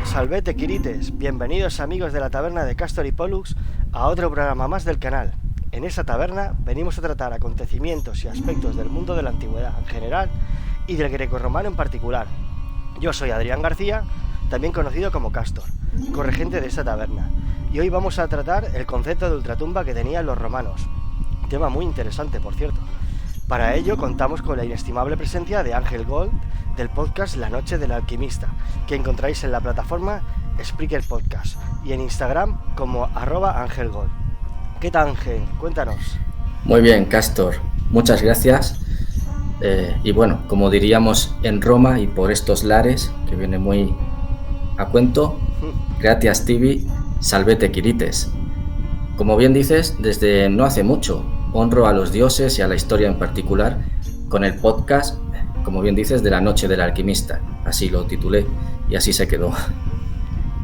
Salvete Quirites, bienvenidos amigos de la taberna de Castor y Pollux a otro programa más del canal. En esta taberna venimos a tratar acontecimientos y aspectos del mundo de la antigüedad en general y del grecorromano en particular. Yo soy Adrián García, también conocido como Castor, corregente de esta taberna, y hoy vamos a tratar el concepto de ultratumba que tenían los romanos. Tema muy interesante, por cierto. Para ello contamos con la inestimable presencia de Ángel Gold del podcast La Noche del Alquimista, que encontráis en la plataforma Spreaker Podcast y en Instagram como @AngelGold. ¿Qué tal, Ángel? Cuéntanos. Muy bien, Castor, muchas gracias. Y bueno, como diríamos en Roma y por estos lares, que viene muy a cuento, gracias tibi, salvete Quirites. Como bien dices, desde no hace mucho honro a los dioses y a la historia en particular con el podcast, como bien dices, de La Noche del Alquimista. Así lo titulé y así se quedó.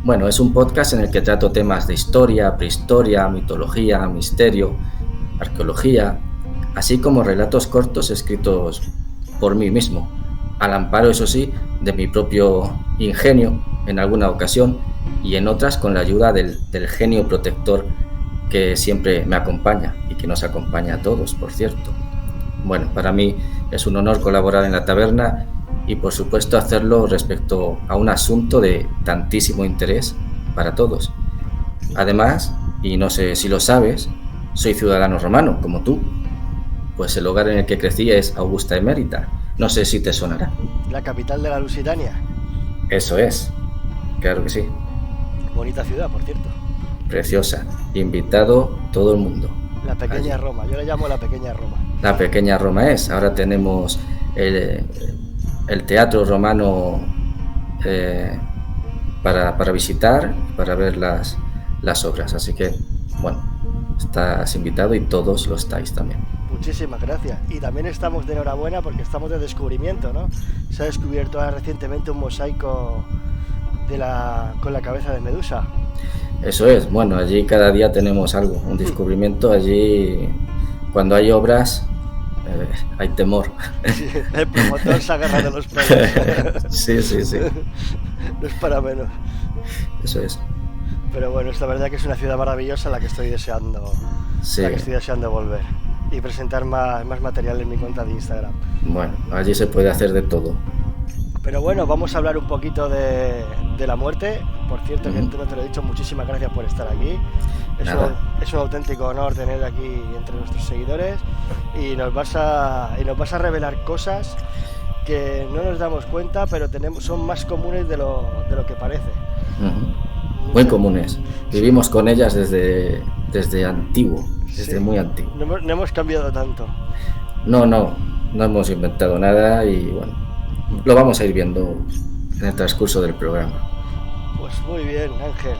Bueno, es un podcast en el que trato temas de historia, prehistoria, mitología, misterio, arqueología, así como relatos cortos escritos por mí mismo, al amparo, eso sí, de mi propio ingenio en alguna ocasión y en otras con la ayuda del genio protector que siempre me acompaña y que nos acompaña a todos, por cierto. Bueno, para mí es un honor colaborar en la taberna y por supuesto hacerlo respecto a un asunto de tantísimo interés para todos. Además, y no sé si lo sabes, soy ciudadano romano, como tú. Pues el hogar en el que crecí es Augusta Emérita. No sé si te sonará. La capital de la Lusitania. Eso es, claro que sí. Bonita ciudad, por cierto. Preciosa. Invitado todo el mundo. La pequeña allí. Roma, yo la llamo la pequeña Roma. La pequeña Roma es. Ahora tenemos el teatro romano para visitar, para ver las obras. Así que, bueno, estás invitado y todos lo estáis también. Muchísimas gracias. Y también estamos de enhorabuena porque estamos de descubrimiento, ¿no? Se ha descubierto recientemente un mosaico con la cabeza de Medusa. Eso es, bueno, allí cada día tenemos algo, un descubrimiento. Allí, cuando hay obras, hay temor. Sí, el promotor se agarra de los pelos. Sí. No es para menos. Eso es. Pero bueno, es la verdad que es una ciudad maravillosa la que estoy deseando, sí. La que estoy deseando volver y presentar más material en mi cuenta de Instagram. Bueno, allí se puede hacer de todo. Pero bueno, vamos a hablar un poquito de la muerte. Por cierto, que no te lo he dicho, muchísimas gracias por estar aquí. Es un auténtico honor tener aquí entre nuestros seguidores y nos vas a revelar cosas que no nos damos cuenta, pero son más comunes de lo que parece. Muy comunes. Vivimos con ellas desde antiguo, desde muy antiguo. No hemos cambiado tanto. No hemos inventado nada y bueno, lo vamos a ir viendo en el transcurso del programa. Pues muy bien, Ángel.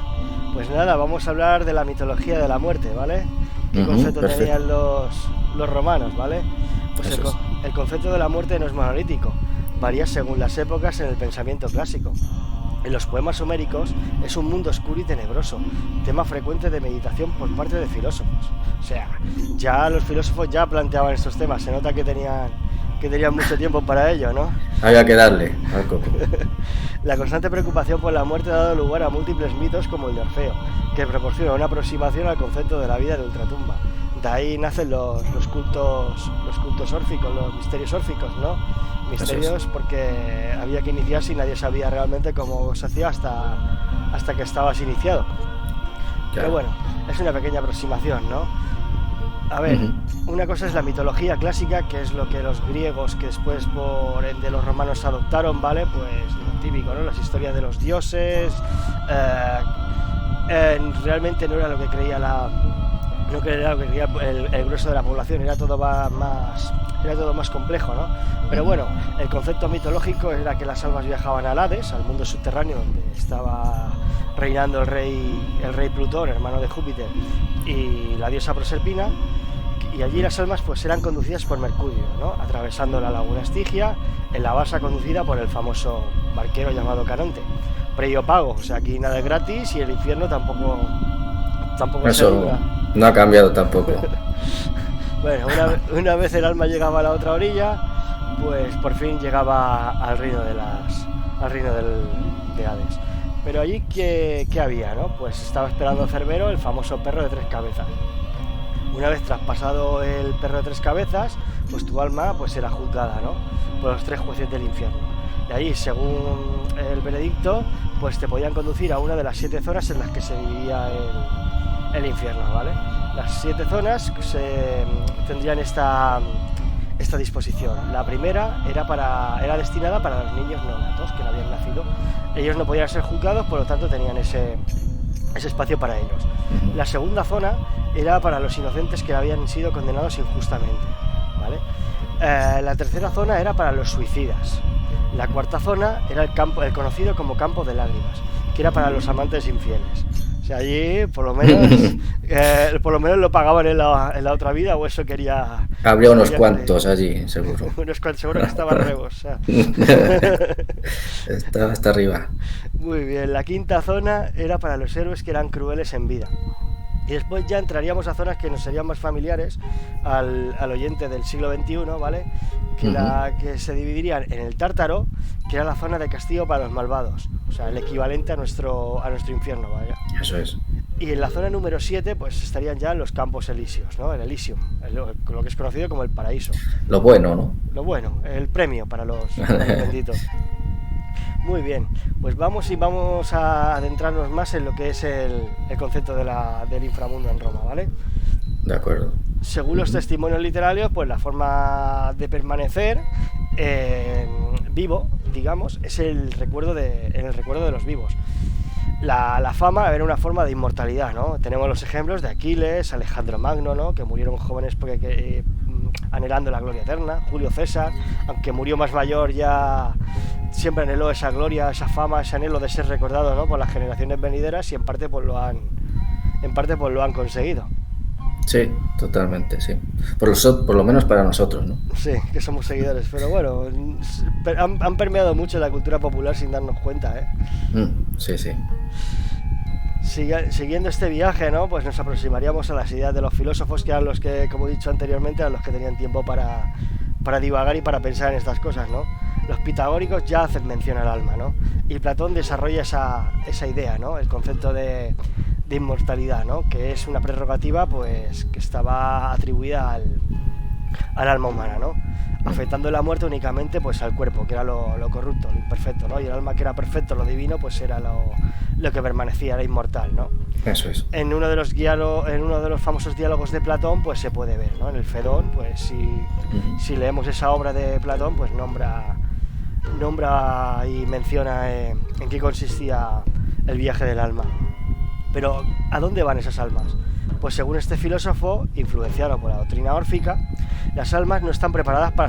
Pues nada, vamos a hablar de la mitología de la muerte, ¿vale? ¿Qué concepto tenían los romanos, ¿vale? Pues el concepto de la muerte no es monolítico, varía según las épocas en el pensamiento clásico. En los poemas homéricos es un mundo oscuro y tenebroso, tema frecuente de meditación por parte de filósofos. O sea, ya los filósofos ya planteaban estos temas, se nota que tenían mucho tiempo para ello, ¿no? Había que darle al coco. La constante preocupación por la muerte ha dado lugar a múltiples mitos como el de Orfeo, que proporciona una aproximación al concepto de la vida de ultratumba. De ahí nacen los cultos órficos, los misterios órficos, ¿no? Misterios porque había que iniciarse y nadie sabía realmente cómo se hacía hasta que estabas iniciado. Claro. Pero bueno, es una pequeña aproximación, ¿no? A ver, una cosa es la mitología clásica, que es lo que los griegos, que después por ende los romanos adoptaron, ¿vale? Pues lo típico, ¿no? Las historias de los dioses, realmente no era lo que creía el grueso de la población, era todo más complejo, ¿no? Pero bueno, el concepto mitológico era que las almas viajaban al Hades, al mundo subterráneo donde estaba reinando el rey Plutón, hermano de Júpiter, y la diosa Proserpina, y allí las almas pues eran conducidas por Mercurio, ¿no? Atravesando la laguna Estigia en la balsa conducida por el famoso barquero llamado Caronte. previo pago. O sea, aquí nada es gratis y el infierno tampoco se Eso libra. no ha cambiado tampoco. Bueno, una vez el alma llegaba a la otra orilla, pues por fin llegaba al reino de Hades. Pero allí, ¿qué había, no? Pues estaba esperando Cerbero, el famoso perro de 3 cabezas. Una vez traspasado el perro de 3 cabezas, pues tu alma pues era juzgada, ¿no? Por los 3 jueces del infierno. Y ahí, según el veredicto, pues te podían conducir a una de las 7 zonas en las que se vivía el infierno, ¿vale? Las 7 zonas tendrían esta disposición. La primera era destinada para los niños neonatos que no habían nacido. Ellos no podían ser juzgados, por lo tanto tenían ese espacio para ellos. La segunda zona era para los inocentes que habían sido condenados injustamente, ¿vale? La tercera zona era para los suicidas. La cuarta zona era el conocido como campo de lágrimas, que era para los amantes infieles. O sea, allí por lo menos lo pagaban en la otra vida, o eso quería. Habría unos cuantos allí, seguro. Unos cuantos, seguro que estaban rebos. O sea. Está hasta arriba. Muy bien, la quinta zona era para los héroes que eran crueles en vida. Y después ya entraríamos a zonas que nos serían más familiares al oyente del siglo XXI, ¿vale? Que se dividirían en el Tártaro, que era la zona de castigo para los malvados, o sea, el equivalente a nuestro infierno, ¿vale? Eso es. Y en la zona número 7, pues estarían ya los campos elíseos, ¿no? El Elysium, lo que es conocido como el paraíso. Lo bueno, ¿no? Lo bueno, el premio para los benditos. Muy bien, pues vamos a adentrarnos más en lo que es el concepto del inframundo en Roma, ¿vale? De acuerdo. Según los testimonios literarios, pues la forma de permanecer vivo, digamos, es en el recuerdo de los vivos. La fama era una forma de inmortalidad, ¿no? Tenemos los ejemplos de Aquiles, Alejandro Magno, ¿no? Que murieron jóvenes porque anhelando la gloria eterna. Julio César, aunque murió más mayor, ya siempre anheló esa gloria, esa fama, ese anhelo de ser recordado, ¿no? Por las generaciones venideras, y en parte pues lo han conseguido. Sí, totalmente, sí. Por lo menos para nosotros, ¿no? Sí, que somos seguidores, pero bueno, han permeado mucho la cultura popular sin darnos cuenta, ¿eh? Sí, sí. Siguiendo este viaje, ¿no? Pues nos aproximaríamos a las ideas de los filósofos, que eran los que, como he dicho anteriormente, eran los que tenían tiempo para divagar y para pensar en estas cosas, ¿no? Los pitagóricos ya hacen mención al alma, ¿no? Y Platón desarrolla esa idea, ¿no? El concepto de inmortalidad, ¿no? Que es una prerrogativa, pues, que estaba atribuida al alma humana, ¿no? Afectando la muerte únicamente, pues, al cuerpo, que era lo corrupto, lo imperfecto, ¿no? Y el alma, que era perfecto, lo divino, pues era lo que permanecía, era inmortal, ¿no? Eso es. En uno de los famosos diálogos de Platón, pues se puede ver, ¿no? En el Fedón, pues si leemos esa obra de Platón, pues nombra y menciona en qué consistía el viaje del alma. Pero, ¿a dónde van esas almas? Pues según este filósofo, influenciado por la doctrina órfica, las almas no están preparadas para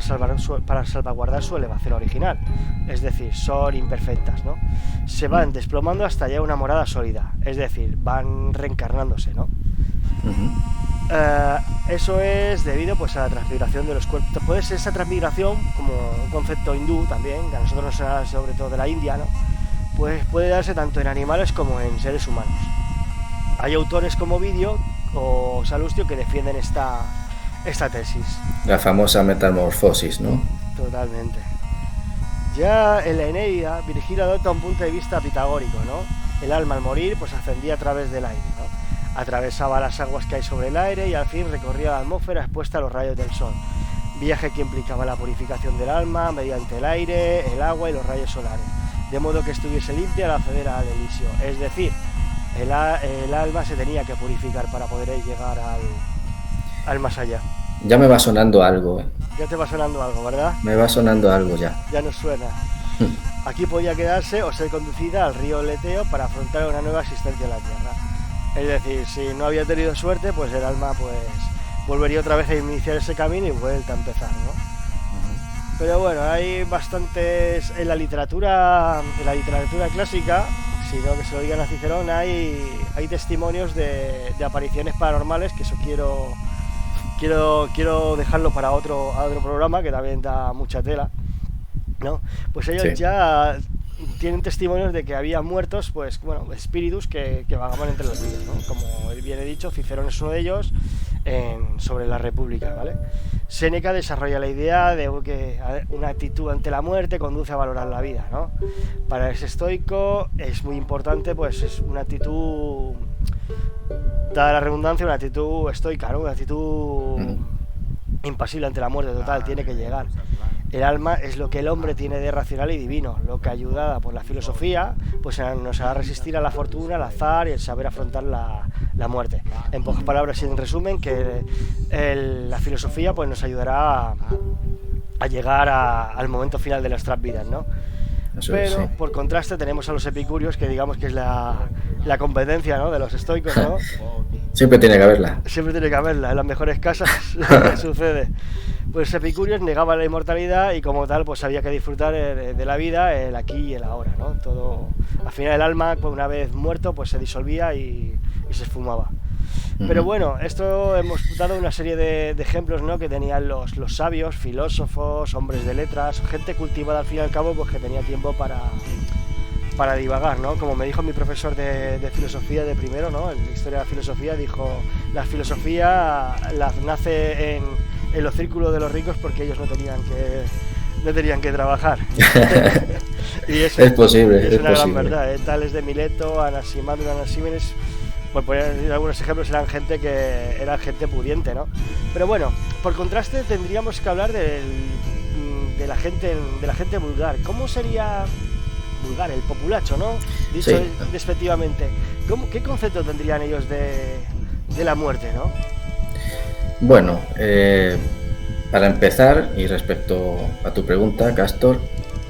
salvaguardar su elevación original, es decir, son imperfectas, ¿no? Se van desplomando hasta ya una morada sólida, es decir, van reencarnándose, ¿no? Eso es debido, pues, a la transmigración de los cuerpos. Puede ser esa transmigración, como un concepto hindú también, que a nosotros nos suena sobre todo de la India, ¿no? Pues puede darse tanto en animales como en seres humanos. Hay autores como Ovidio o Salustio que defienden esta tesis. La famosa metamorfosis, ¿no? Totalmente. Ya en la Eneida, Virgilio adopta un punto de vista pitagórico, ¿no? El alma al morir, pues ascendía a través del aire, ¿no? Atravesaba las aguas que hay sobre el aire y al fin recorría la atmósfera expuesta a los rayos del sol. Viaje que implicaba la purificación del alma mediante el aire, el agua y los rayos solares, de modo que estuviese limpia al acceder al Elisio. Es decir, el alma se tenía que purificar para poder llegar al más allá. Ya me va sonando algo, ¿eh? Ya te va sonando algo, ¿verdad? Me va sonando algo ya. Ya nos suena. Aquí podía quedarse o ser conducida al río Leteo para afrontar una nueva existencia en la Tierra. Es decir, si no había tenido suerte, pues el alma pues volvería otra vez a iniciar ese camino y vuelta a empezar, ¿no? Pero bueno, hay bastantes en la literatura clásica, sino que se lo digan a Cicerón, hay testimonios de apariciones paranormales, que eso quiero dejarlo para otro programa, que también da mucha tela, ¿no? Pues ellos ya tienen testimonios de que había muertos, pues bueno, espíritus que vagaban entre los vivos, ¿no? Como bien he dicho, Cicerón es uno de ellos sobre la República, ¿vale? Séneca desarrolla la idea de que una actitud ante la muerte conduce a valorar la vida, ¿no? Para ese estoico es muy importante, pues es una actitud, dada la redundancia, una actitud estoica, ¿no? Una actitud impasible ante la muerte total, tiene que llegar. El alma es lo que el hombre tiene de racional y divino, lo que, ayudada por la filosofía, pues nos hará resistir a la fortuna, al azar y el saber afrontar la muerte. En pocas palabras y en resumen, que la filosofía pues nos ayudará a llegar al momento final de nuestras vidas, ¿no? Pero sí, por contraste tenemos a los epicúreos, que digamos que es la competencia, ¿no?, de los estoicos, ¿no? Siempre tiene que haberla. Siempre tiene que haberla, en las mejores casas sucede. Pues Epicúreos negaba la inmortalidad y como tal pues había que disfrutar de la vida, el aquí y el ahora, ¿no? Todo, al final el alma, una vez muerto, pues se disolvía y se esfumaba. Pero bueno, esto hemos dado una serie de ejemplos, ¿no?, que tenían los sabios, filósofos, hombres de letras, gente cultivada al fin y al cabo, pues que tenía tiempo para divagar, ¿no? Como me dijo mi profesor de filosofía de primero, ¿no?, en historia de la filosofía, dijo: la filosofía nace en los círculos de los ricos porque ellos no tenían que trabajar. Y eso es posible, es una gran verdad, ¿eh? Tales de Mileto, Anaximandro, Anaxímenes, por poner algunos ejemplos, eran gente pudiente, ¿no? Pero bueno, por contraste tendríamos que hablar de la gente vulgar. ¿Cómo sería vulgar, el populacho, ¿no? Dicho sí, despectivamente. ¿Qué concepto tendrían ellos de la muerte, no? Bueno, para empezar, y respecto a tu pregunta, Castor,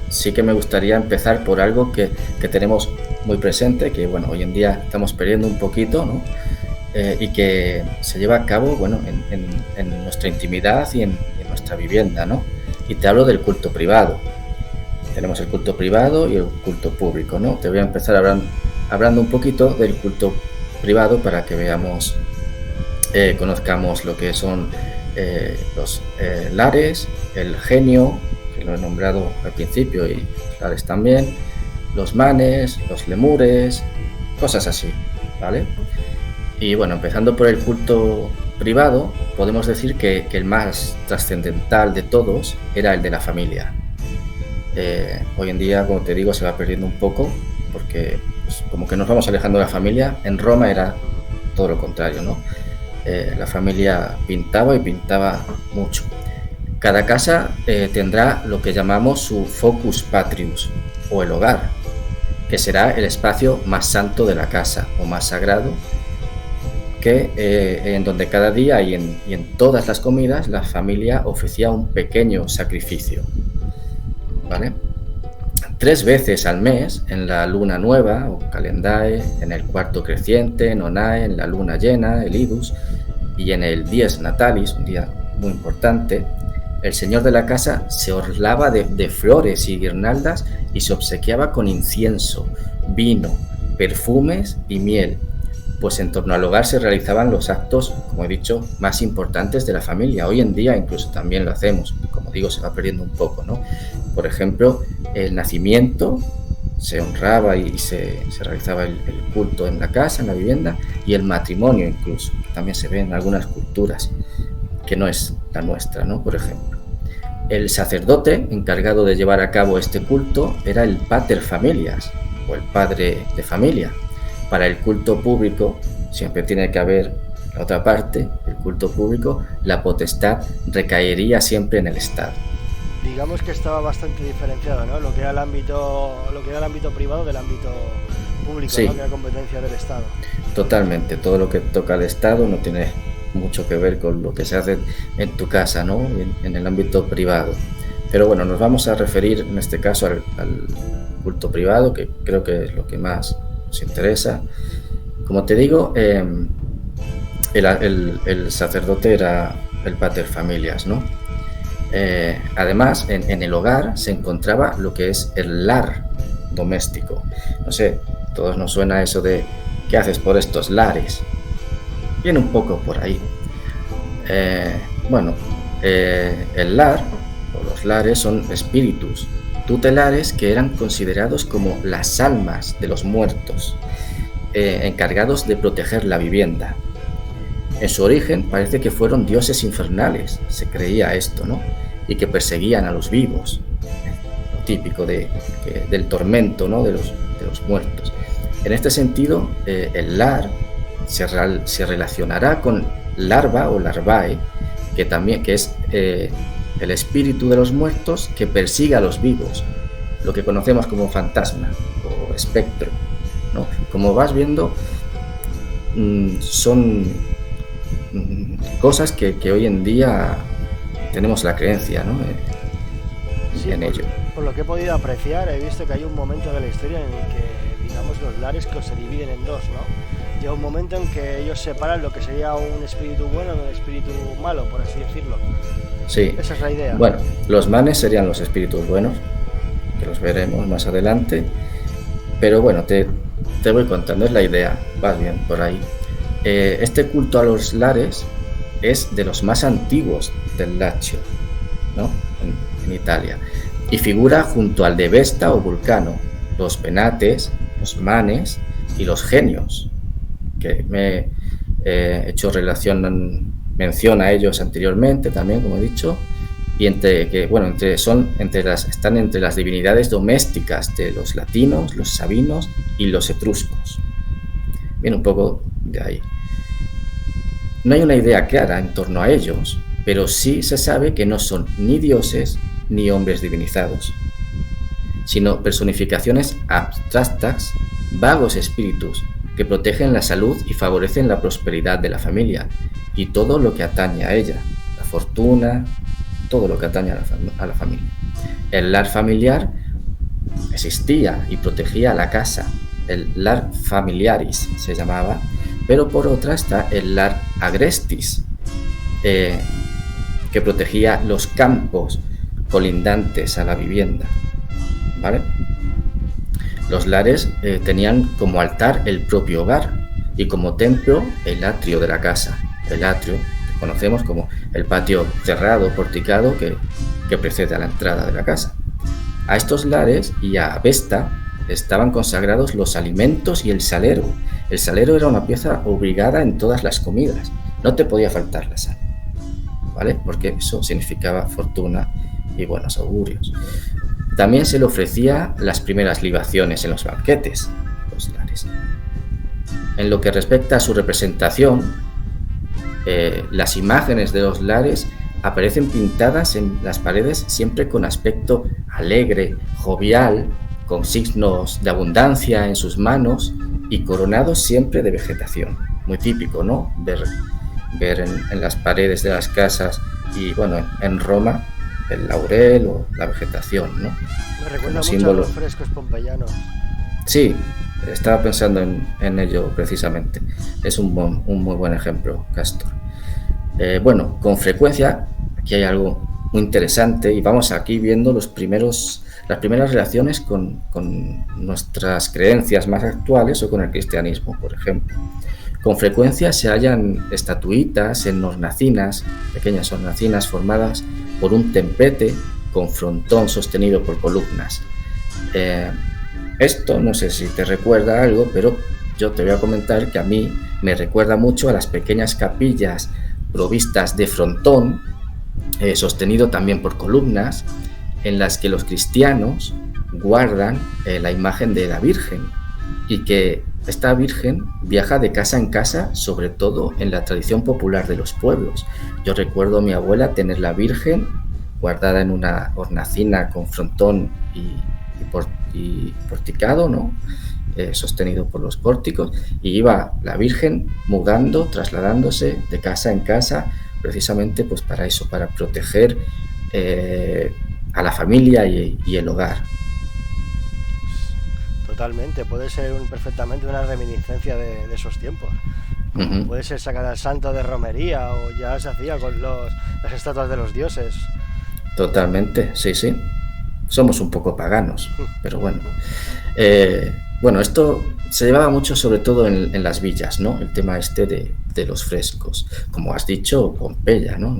sí que me gustaría empezar por algo que tenemos muy presente, que bueno, hoy en día estamos perdiendo un poquito, ¿no? Y que se lleva a cabo, bueno, en nuestra intimidad y en nuestra vivienda, ¿no? Y te hablo del culto privado. Tenemos el culto privado y el culto público, ¿no? Te voy a empezar hablando un poquito del culto privado para que veamos, conozcamos lo que son los lares, el genio, que lo he nombrado al principio, y los lares también, los manes, los lemures, cosas así, ¿vale? Y bueno, empezando por el culto privado, podemos decir que el más trascendental de todos era el de la familia. Hoy en día, como te digo, se va perdiendo un poco porque pues, como que nos vamos alejando de la familia. En Roma era todo lo contrario, ¿no? La familia pintaba y pintaba mucho. Cada casa tendrá lo que llamamos su focus patrius, o el hogar, que será el espacio más santo de la casa o más sagrado, que en donde cada día y en todas las comidas la familia ofrecía un pequeño sacrificio, ¿vale? 3 veces al mes, en la luna nueva o calendae, en el cuarto creciente, nonae, en la luna llena, el idus, y en el dies natalis, un día muy importante, el señor de la casa se orlaba de flores y guirnaldas y se obsequiaba con incienso, vino, perfumes y miel, pues en torno al hogar se realizaban los actos, como he dicho, más importantes de la familia. Hoy en día incluso también lo hacemos, como digo, se va perdiendo un poco, ¿no? Por ejemplo, el nacimiento se honraba y se realizaba el culto en la casa, en la vivienda, y el matrimonio incluso, que también se ve en algunas culturas, que no es la nuestra, ¿no? Por ejemplo, el sacerdote encargado de llevar a cabo este culto era el pater familias, o el padre de familia. Para el culto público siempre tiene que haber la otra parte, el culto público, la potestad recaería siempre en el Estado. Digamos que estaba bastante diferenciado, ¿no? Lo que era el ámbito privado del ámbito público, sí, ¿no? Que era competencia del Estado. Totalmente, todo lo que toca al Estado no tiene mucho que ver con lo que se hace en tu casa, ¿no? En el ámbito privado. Pero bueno, nos vamos a referir en este caso al culto privado, que creo que es lo que más nos interesa. Como te digo, el sacerdote era el pater familias, ¿no? Además, en el hogar se encontraba lo que es el lar doméstico. No sé, a todos nos suena eso de ¿qué haces por estos lares? Viene un poco por ahí. El lar o los lares son espíritus tutelares que eran considerados como las almas de los muertos, encargados de proteger la vivienda. En su origen parece que fueron dioses infernales, se creía esto, ¿no? Y que perseguían a los vivos, lo típico del tormento, ¿no? de los muertos. En este sentido, el lar se relacionará con larva o larvae, que es el espíritu de los muertos que persigue a los vivos, lo que conocemos como fantasma o espectro, ¿no? Como vas viendo, son cosas que hoy en día tenemos la creencia, ¿no? Sí, en ello. Por lo que he podido apreciar, he visto que hay un momento de la historia en el que, digamos, los lares se dividen en dos, ¿no? Llega un momento en que ellos separan lo que sería un espíritu bueno de un espíritu malo, por así decirlo. Sí. Esa es la idea. Bueno, los manes serían los espíritus buenos, que los veremos más adelante, pero bueno, te voy contando, es la idea, vas bien por ahí. Este culto a los lares es de los más antiguos del Lacio, ¿no? En Italia, y figura junto al de Vesta o Vulcano, los penates, los manes y los genios, que me he hecho mención a ellos anteriormente también, como he dicho, y están entre las divinidades domésticas de los latinos, los sabinos y los etruscos. Viene un poco de ahí. No hay una idea clara en torno a ellos, pero sí se sabe que no son ni dioses ni hombres divinizados, sino personificaciones abstractas, vagos espíritus que protegen la salud y favorecen la prosperidad de la familia y todo lo que atañe a ella, la fortuna, todo lo que atañe a la familia. El lar familiar existía y protegía la casa, el lar familiaris se llamaba, pero por otra está el lar agrestis, que protegía los campos colindantes a la vivienda, ¿vale? Los lares tenían como altar el propio hogar y como templo el atrio de la casa, el atrio que conocemos como el patio cerrado, porticado que precede a la entrada de la casa. A estos lares y a Vesta estaban consagrados los alimentos y el salero. El salero era una pieza obligada en todas las comidas, no te podía faltar la sal, ¿vale? Porque eso significaba fortuna y buenos augurios. También se le ofrecía las primeras libaciones en los banquetes, los lares. En lo que respecta a su representación, las imágenes de los lares aparecen pintadas en las paredes siempre con aspecto alegre, jovial, con signos de abundancia en sus manos y coronados siempre de vegetación. Muy típico, ¿no? Ver en las paredes de las casas y, bueno, en Roma, el laurel o la vegetación, ¿no? Me recuerda mucho símbolo a los frescos pompeyanos. Sí, estaba pensando en ello precisamente. Es un muy buen ejemplo, Castor. Bueno, con frecuencia, aquí hay algo muy interesante y vamos aquí viendo las primeras relaciones con nuestras creencias más actuales o con el cristianismo, por ejemplo. Con frecuencia se hallan estatuitas en hornacinas, pequeñas hornacinas formadas por un tempete con frontón sostenido por columnas. Esto no sé si te recuerda algo, pero yo te voy a comentar que a mí me recuerda mucho a las pequeñas capillas provistas de frontón, sostenido también por columnas, en las que los cristianos guardan la imagen de la Virgen y que esta Virgen viaja de casa en casa, sobre todo en la tradición popular de los pueblos. Yo recuerdo a mi abuela tener la Virgen guardada en una hornacina con frontón y porticado, ¿no? Sostenido por los pórticos, y iba la Virgen mudando, trasladándose de casa en casa, precisamente pues para eso, para proteger a la familia y el hogar. Totalmente, puede ser perfectamente una reminiscencia de esos tiempos. Uh-huh. Puede ser sacar al santo de romería o ya se hacía con las estatuas de los dioses. Totalmente, sí. Somos un poco paganos, pero bueno. Bueno, esto se llevaba mucho sobre todo en las villas, ¿no? El tema de los frescos. Como has dicho, Pompeya, ¿no?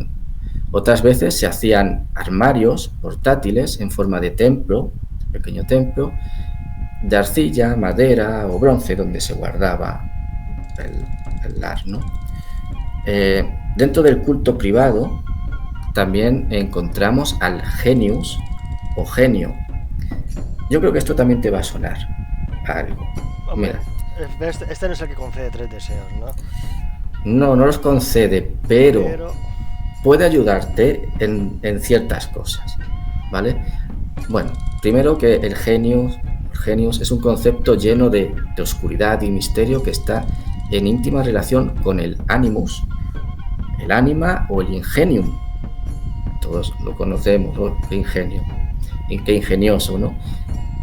Otras veces se hacían armarios portátiles en forma de templo, pequeño templo, de arcilla, madera o bronce, donde se guardaba el lar, ¿no? Dentro del culto privado también encontramos al genius o genio. Yo creo que esto también te va a sonar a algo. Hombre, mira, este no es el que concede 3 deseos, ¿no? No los concede, pero puede ayudarte en ciertas cosas, ¿vale? Bueno, primero que el genius es un concepto lleno de oscuridad y misterio que está en íntima relación con el animus, el ánima o el ingenium. Todos lo conocemos, ¿no? Ingenio, qué ingenioso, ¿no?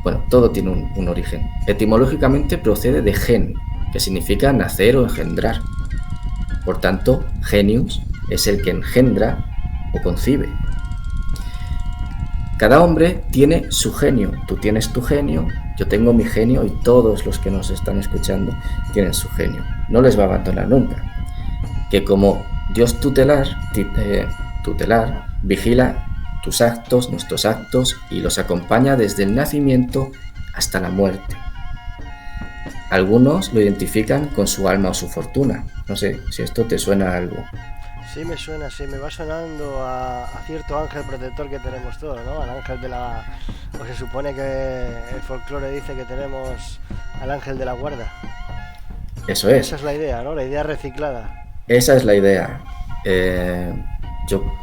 Bueno, todo tiene un origen. Etimológicamente procede de gen, que significa nacer o engendrar. Por tanto, genius es el que engendra o concibe. Cada hombre tiene su genio. Tú tienes tu genio, yo tengo mi genio y todos los que nos están escuchando tienen su genio. No les va a abandonar nunca. Que como Dios tutelar, vigila tus actos, nuestros actos, y los acompaña desde el nacimiento hasta la muerte. Algunos lo identifican con su alma o su fortuna. No sé si esto te suena a algo. Sí, me suena, sí, me va sonando a cierto ángel protector que tenemos todos, ¿no? Al ángel de la... O se supone que el folclore dice que tenemos al ángel de la guarda. Eso es. Esa es la idea, ¿no? La idea reciclada. Esa es la idea.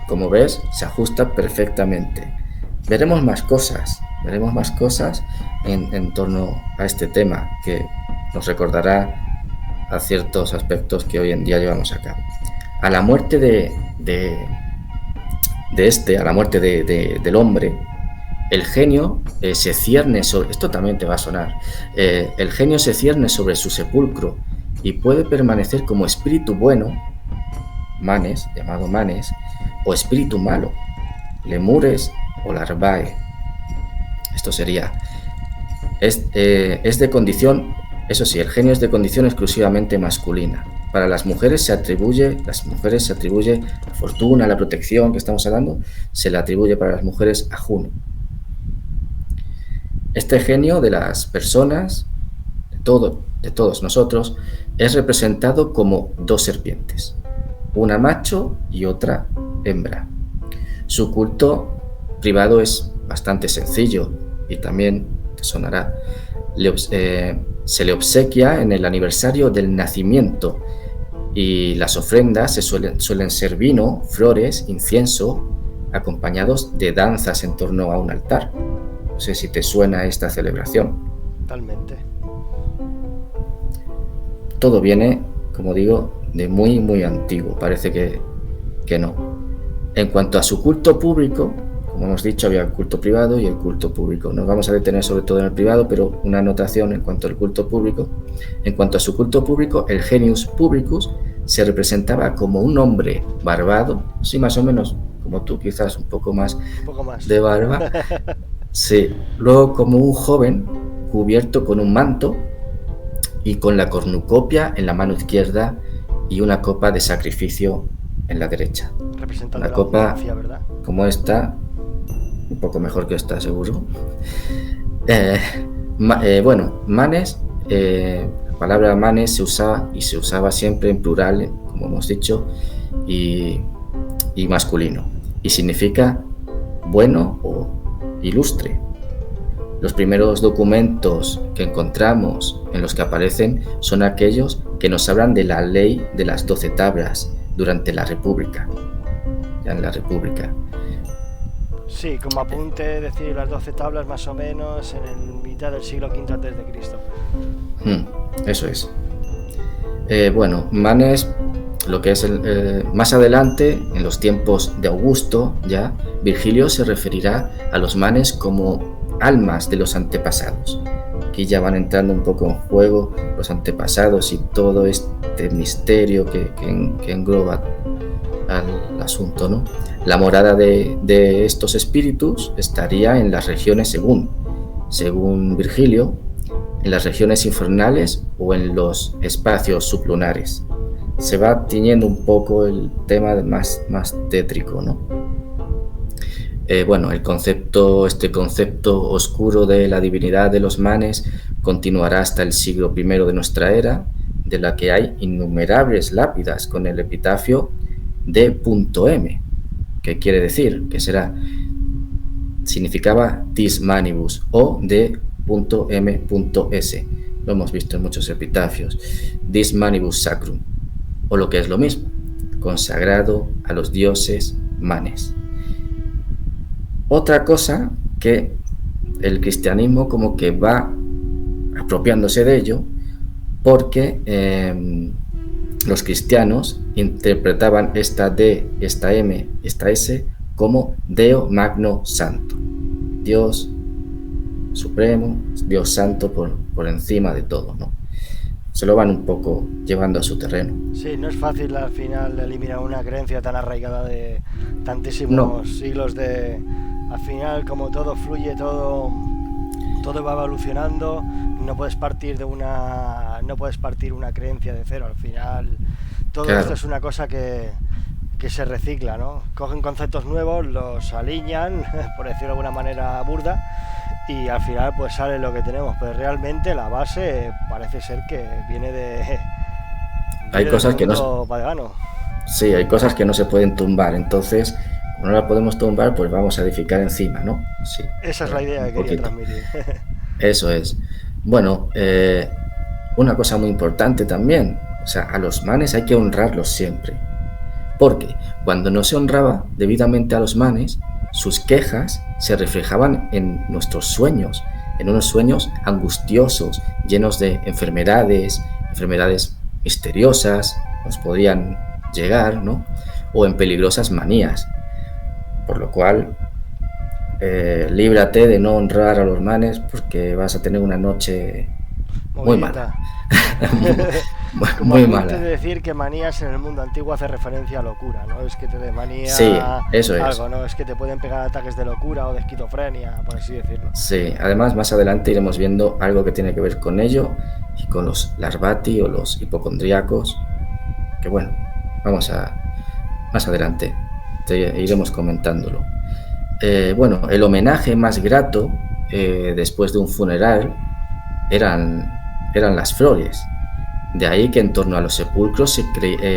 Como ves, se ajusta perfectamente. Veremos más cosas en torno a este tema que nos recordará a ciertos aspectos que hoy en día llevamos a cabo. A la muerte a la muerte del hombre, el genio se cierne sobre... Esto también te va a sonar. El genio se cierne sobre su sepulcro y puede permanecer como espíritu bueno, manes, llamado manes, o espíritu malo, lemures o larvae. Esto sería... Es de condición... Eso sí, el genio es de condición exclusivamente masculina. Para las mujeres se atribuye la fortuna, la protección que estamos hablando, se le atribuye para las mujeres a Juno. Este genio de las personas, de todos nosotros, es representado como 2 serpientes, una macho y otra hembra. Su culto privado es bastante sencillo y también te sonará. Se le obsequia en el aniversario del nacimiento y las ofrendas suelen ser vino, flores, incienso, acompañados de danzas en torno a un altar. No sé si te suena esta celebración. Totalmente. Todo viene, como digo, de muy, muy antiguo. Parece que no. En cuanto a su culto público, como hemos dicho, había el culto privado y el culto público. Nos vamos a detener sobre todo en el privado, pero una anotación en cuanto al culto público. En cuanto a su culto público, el genius publicus se representaba como un hombre barbado, sí, más o menos como tú, quizás un poco más de barba. Sí, luego como un joven cubierto con un manto y con la cornucopia en la mano izquierda y una copa de sacrificio en la derecha. Representando una copa abundancia, ¿verdad? Como esta, un poco mejor que esta seguro. Bueno, manes, la palabra manes se usaba siempre en plural, como hemos dicho, y masculino, y significa bueno o ilustre. Los primeros documentos que encontramos en los que aparecen son aquellos que nos hablan de la ley de las 12 tablas durante la República. Ya en la República. Sí, como apunte, decir las 12 tablas más o menos en el mitad del siglo V a.C. Eso es. Bueno, manes, lo que es más adelante, en los tiempos de Augusto, ya, Virgilio se referirá a los manes como almas de los antepasados. Aquí ya van entrando un poco en juego los antepasados y todo este misterio que engloba al asunto, ¿no? La morada de estos espíritus estaría en las regiones, según Virgilio, en las regiones infernales o en los espacios sublunares. Se va tiñendo un poco el tema más tétrico, ¿no? Bueno, este concepto oscuro de la divinidad de los manes continuará hasta el siglo I de nuestra era, de la que hay innumerables lápidas con el epitafio D.M, que quiere decir, significaba dis manibus o D.M.S. Lo hemos visto en muchos epitafios. Dis manibus sacrum, o lo que es lo mismo, consagrado a los dioses manes. Otra cosa que el cristianismo como que va apropiándose de ello, porque los cristianos interpretaban esta D, esta M, esta S como Deo Magno Santo, Dios supremo, Dios santo por encima de todo, ¿no? Se lo van un poco llevando a su terreno. Sí, no es fácil al final eliminar una creencia tan arraigada de tantísimos siglos de... Al final, como todo fluye, todo va evolucionando, no puedes partir una creencia de cero. Al final, todo esto es una cosa que se recicla, ¿no? Cogen conceptos nuevos, los alinean, por decirlo de alguna manera burda, y al final pues sale lo que tenemos, pero realmente la base parece ser que viene hay cosas que no pagano. Sí, hay cosas que no se pueden tumbar, entonces como no la podemos tumbar, pues vamos a edificar encima, ¿no? Sí. Esa es la idea que quería transmitir. Eso es. Bueno, una cosa muy importante también, o sea, a los manes hay que honrarlos siempre, porque cuando no se honraba debidamente a los manes, sus quejas se reflejaban en nuestros sueños, en unos sueños angustiosos, llenos de enfermedades misteriosas, nos podrían llegar, ¿no? O en peligrosas manías. Por lo cual, líbrate de no honrar a los manes porque vas a tener una noche muy mala. Muy mala. De decir que manías en el mundo antiguo hace referencia a locura, no es que te dé manía, sí, eso algo, es. No es que te pueden pegar ataques de locura o de esquizofrenia, por así decirlo. Sí, además más adelante iremos viendo algo que tiene que ver con ello y con los larvati o los hipocondríacos, que bueno, más adelante te iremos comentándolo. Bueno, el homenaje más grato después de un funeral eran las flores. De ahí que en torno a los sepulcros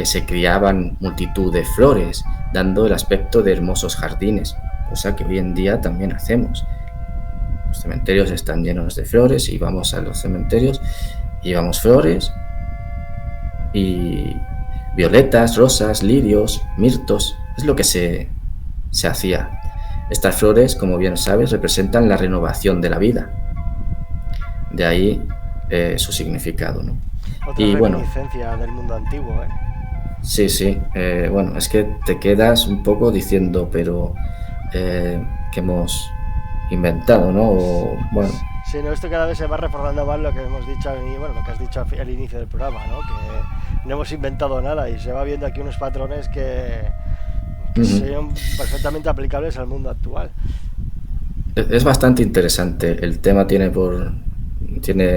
se criaban multitud de flores, dando el aspecto de hermosos jardines, cosa que hoy en día también hacemos. Los cementerios están llenos de flores y vamos a los cementerios y llevamos flores y violetas, rosas, lirios, mirtos. Es lo que se hacía. Estas flores, como bien sabes, representan la renovación de la vida. De ahí su significado, ¿no? Otra reminiscencia del mundo antiguo, ¿eh? Sí. Bueno, es que te quedas un poco diciendo, pero que hemos inventado, ¿no? O, bueno. Sí, no, esto cada vez se va reforzando más lo que hemos dicho, lo que has dicho al inicio del programa, ¿no? Que no hemos inventado nada y se va viendo aquí unos patrones que serían perfectamente aplicables al mundo actual. Es bastante interesante, el tema tiene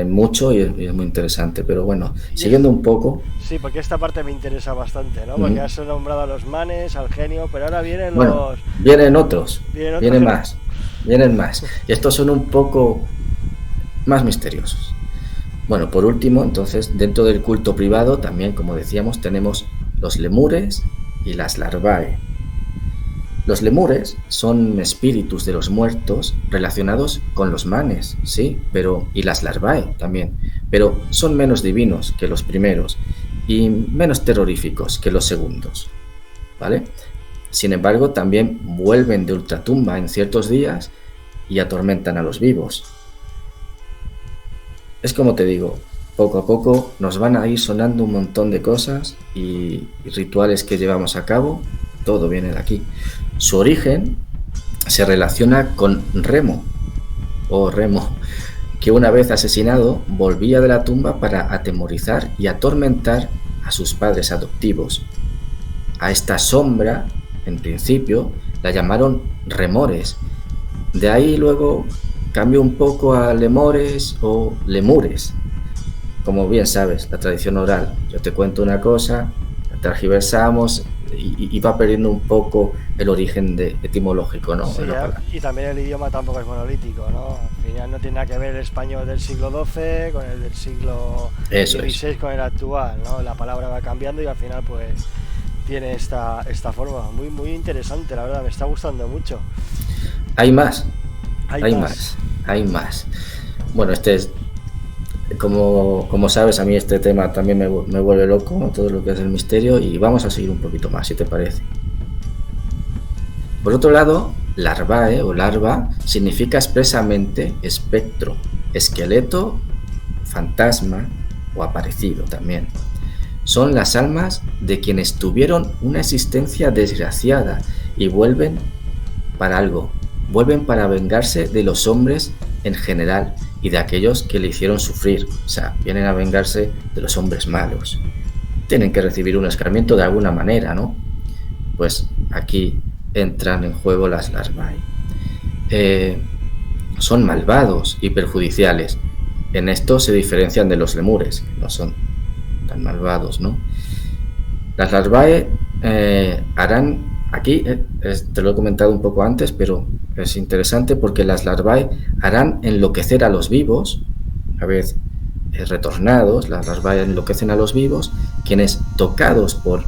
mucho y es muy interesante, pero bueno, siguiendo un poco. Sí, porque esta parte me interesa bastante, ¿no? Porque has nombrado a los manes, al genio, pero ahora vienen vienen otros, vienen más, y estos son un poco más misteriosos. Bueno, por último, entonces, dentro del culto privado también, como decíamos, tenemos los lemures y las larvae. Los lemures son espíritus de los muertos relacionados con los manes, sí, y las larvae también, pero son menos divinos que los primeros y menos terroríficos que los segundos, ¿vale? Sin embargo, también vuelven de ultratumba en ciertos días y atormentan a los vivos. Es como te digo, poco a poco nos van a ir sonando un montón de cosas y rituales que llevamos a cabo, todo viene de aquí. Su origen se relaciona con Remo, que una vez asesinado volvía de la tumba para atemorizar y atormentar a sus padres adoptivos. A esta sombra, en principio, la llamaron remores. De ahí luego cambió un poco a lemores o lemures. Como bien sabes, la tradición oral, yo te cuento una cosa, la tergiversamos, y va perdiendo un poco el origen etimológico, ¿no? Sí, y también el idioma tampoco es monolítico, ¿no? Al final no tiene nada que ver el español del siglo XII con el del siglo XVI con el actual, ¿no? La palabra va cambiando y al final pues tiene esta forma muy interesante, la verdad, me está gustando mucho. Hay más. Bueno, este es, como sabes, a mí este tema también me vuelve loco, ¿no? Todo lo que es el misterio, y vamos a seguir un poquito más, si te parece. Por otro lado, larvae o larva significa expresamente espectro, esqueleto, fantasma o aparecido también. Son las almas de quienes tuvieron una existencia desgraciada y vuelven para algo, vuelven para vengarse de los hombres en general y de aquellos que le hicieron sufrir. O sea, vienen a vengarse de los hombres malos. Tienen que recibir un escarmiento de alguna manera, ¿no? Pues aquí entran en juego las larvae. Son malvados y perjudiciales. En esto se diferencian de los lemures, que no son tan malvados, ¿no? Las larvae harán, aquí te lo he comentado un poco antes, pero es interesante porque las larvae harán enloquecer a los vivos. Una vez retornados, las larvae enloquecen a los vivos, quienes tocados por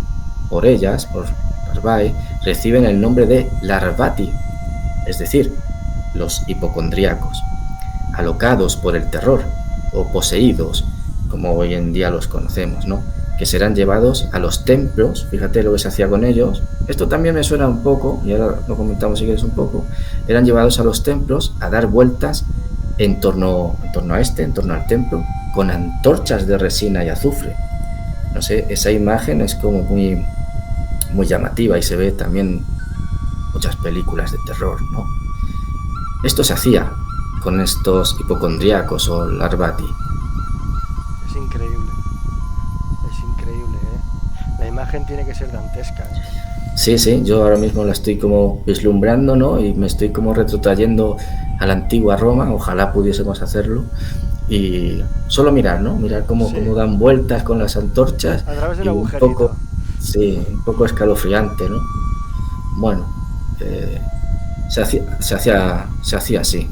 ellas, por larvae, reciben el nombre de larvati, es decir, los hipocondríacos, alocados por el terror o poseídos, como hoy en día los conocemos, ¿no? Que serán llevados a los templos. Fíjate lo que se hacía con ellos. Esto también me suena un poco, y ahora lo comentamos si quieres un poco. Eran llevados a los templos a dar vueltas en torno al templo, con antorchas de resina y azufre. No sé, esa imagen es como muy llamativa y se ve también muchas películas de terror, ¿no? Esto se hacía con estos hipocondríacos o larvati. Es increíble, La imagen tiene que ser dantesca, ¿eh? Sí, yo ahora mismo la estoy como vislumbrando, ¿no? Y me estoy como retrotrayendo a la antigua Roma. Ojalá pudiésemos hacerlo y solo mirar, ¿no? Mirar cómo dan vueltas con las antorchas a través del agujerito. Un poco escalofriante, ¿no? Bueno, se hacía así.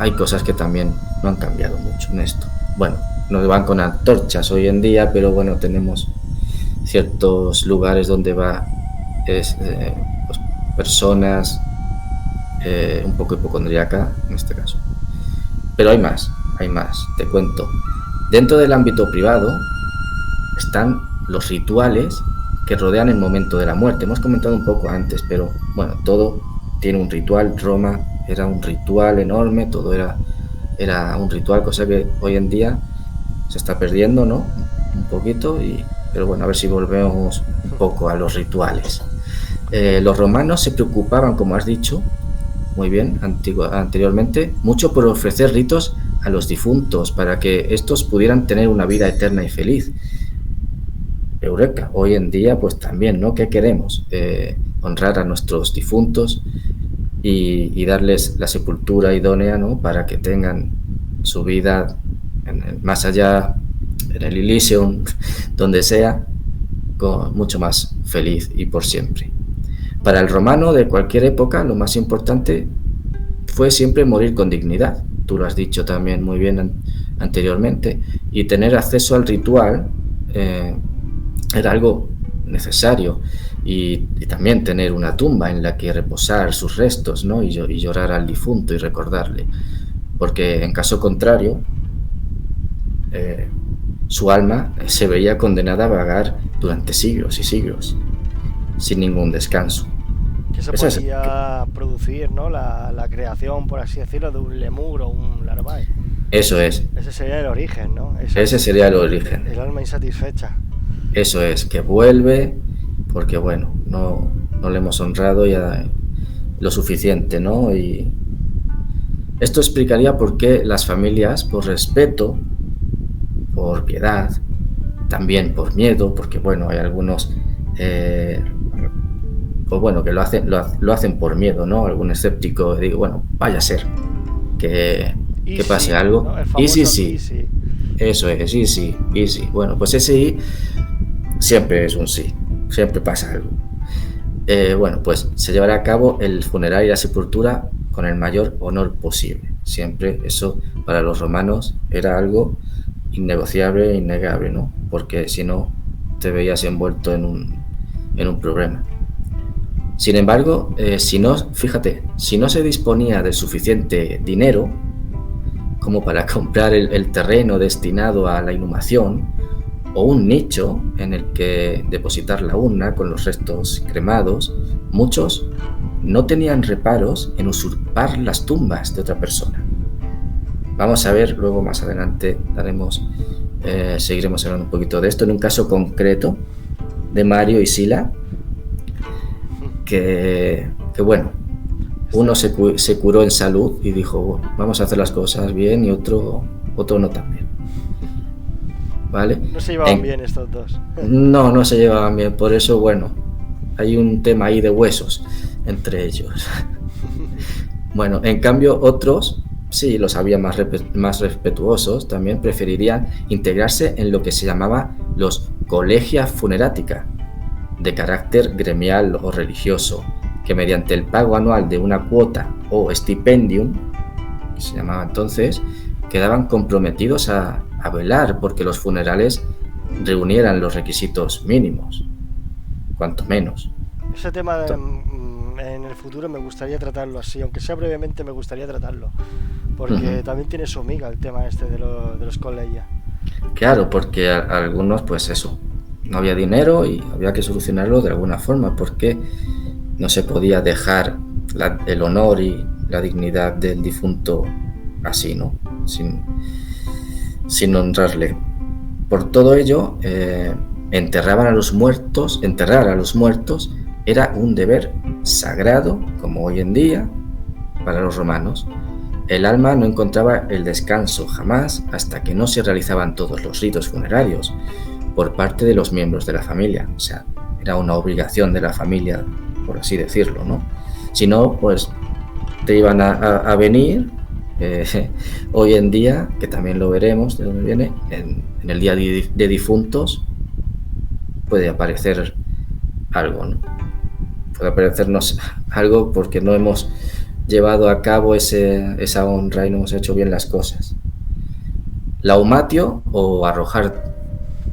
Hay cosas que también no han cambiado mucho en esto. Bueno, nos van con antorchas hoy en día, pero bueno, tenemos ciertos lugares donde pues, personas un poco hipocondríaca en este caso. Pero hay más, te cuento. Dentro del ámbito privado están los rituales que rodean el momento de la muerte. Hemos comentado un poco antes, pero bueno, todo tiene un ritual. Roma era un ritual enorme, todo era un ritual, cosa que hoy en día se está perdiendo, ¿no? Un poquito, pero bueno, a ver si volvemos un poco a los rituales. Los romanos se preocupaban, como has dicho muy bien anteriormente, mucho por ofrecer ritos a los difuntos para que estos pudieran tener una vida eterna y feliz. Eureka, hoy en día pues también, ¿no? ¿Qué queremos? Honrar a nuestros difuntos y darles la sepultura idónea, ¿no? Para que tengan su vida más allá, en el Elysium, donde sea, mucho más feliz y por siempre. Para el romano de cualquier época, lo más importante fue siempre morir con dignidad. Tú lo has dicho también muy bien anteriormente, y tener acceso al ritual era algo necesario, y también tener una tumba en la que reposar sus restos, ¿no? y llorar al difunto y recordarle, porque en caso contrario su alma se veía condenada a vagar durante siglos y siglos sin ningún descanso. Que eso podía producir, ¿no? la creación, por así decirlo, de un lemur o un larvae. Eso es. Ese sería el origen, ¿no? Ese sería el origen. El alma insatisfecha. Eso es, que vuelve porque, bueno, no le hemos honrado ya lo suficiente, ¿no? Y esto explicaría por qué las familias, por respeto, por piedad, también por miedo, porque, bueno, hay algunos pues bueno, que lo hacen por miedo, ¿no? Algún escéptico digo, bueno, vaya a ser que pase algo, ¿no? Y sí, eso es, y sí. Bueno, pues ese sí siempre es un sí, siempre pasa algo. Bueno, pues se llevará a cabo el funeral y la sepultura con el mayor honor posible. Siempre eso para los romanos era algo innegociable e innegable, ¿no? Porque si no, te veías envuelto en un problema. Sin embargo, si no se disponía de suficiente dinero como para comprar el terreno destinado a la inhumación o un nicho en el que depositar la urna con los restos cremados, muchos no tenían reparos en usurpar las tumbas de otra persona. Vamos a ver, luego más adelante seguiremos hablando un poquito de esto, en un caso concreto de Mario y Sila, que bueno, uno se curó en salud y dijo, bueno, vamos a hacer las cosas bien, y otro no tan bien. ¿Vale? No se llevaban bien estos dos. No se llevaban bien, por eso, bueno, hay un tema ahí de huesos entre ellos. Bueno, en cambio otros, sí, los había más respetuosos, también preferirían integrarse en lo que se llamaba los collegia funeratica, de carácter gremial o religioso, que mediante el pago anual de una cuota o stipendium, que se llamaba entonces, quedaban comprometidos a velar porque los funerales reunieran los requisitos mínimos, cuanto menos. Ese tema en el futuro me gustaría tratarlo así, aunque sea brevemente, me gustaría tratarlo, porque también tiene su miga el tema este de los colegios. Claro, porque algunos, pues eso, no había dinero y había que solucionarlo de alguna forma, porque no se podía dejar el honor y la dignidad del difunto así, ¿no? Sin honrarle. Por todo ello, enterrar a los muertos era un deber sagrado, como hoy en día, para los romanos. El alma no encontraba el descanso jamás hasta que no se realizaban todos los ritos funerarios por parte de los miembros de la familia. O sea, era una obligación de la familia, por así decirlo, ¿no? Si no, pues te iban a venir. Hoy en día, que también lo veremos de dónde viene, en el día de difuntos puede aparecer algo, ¿no? Puede aparecernos algo porque no hemos llevado a cabo esa honra y no hemos hecho bien las cosas. La humatio, o arrojar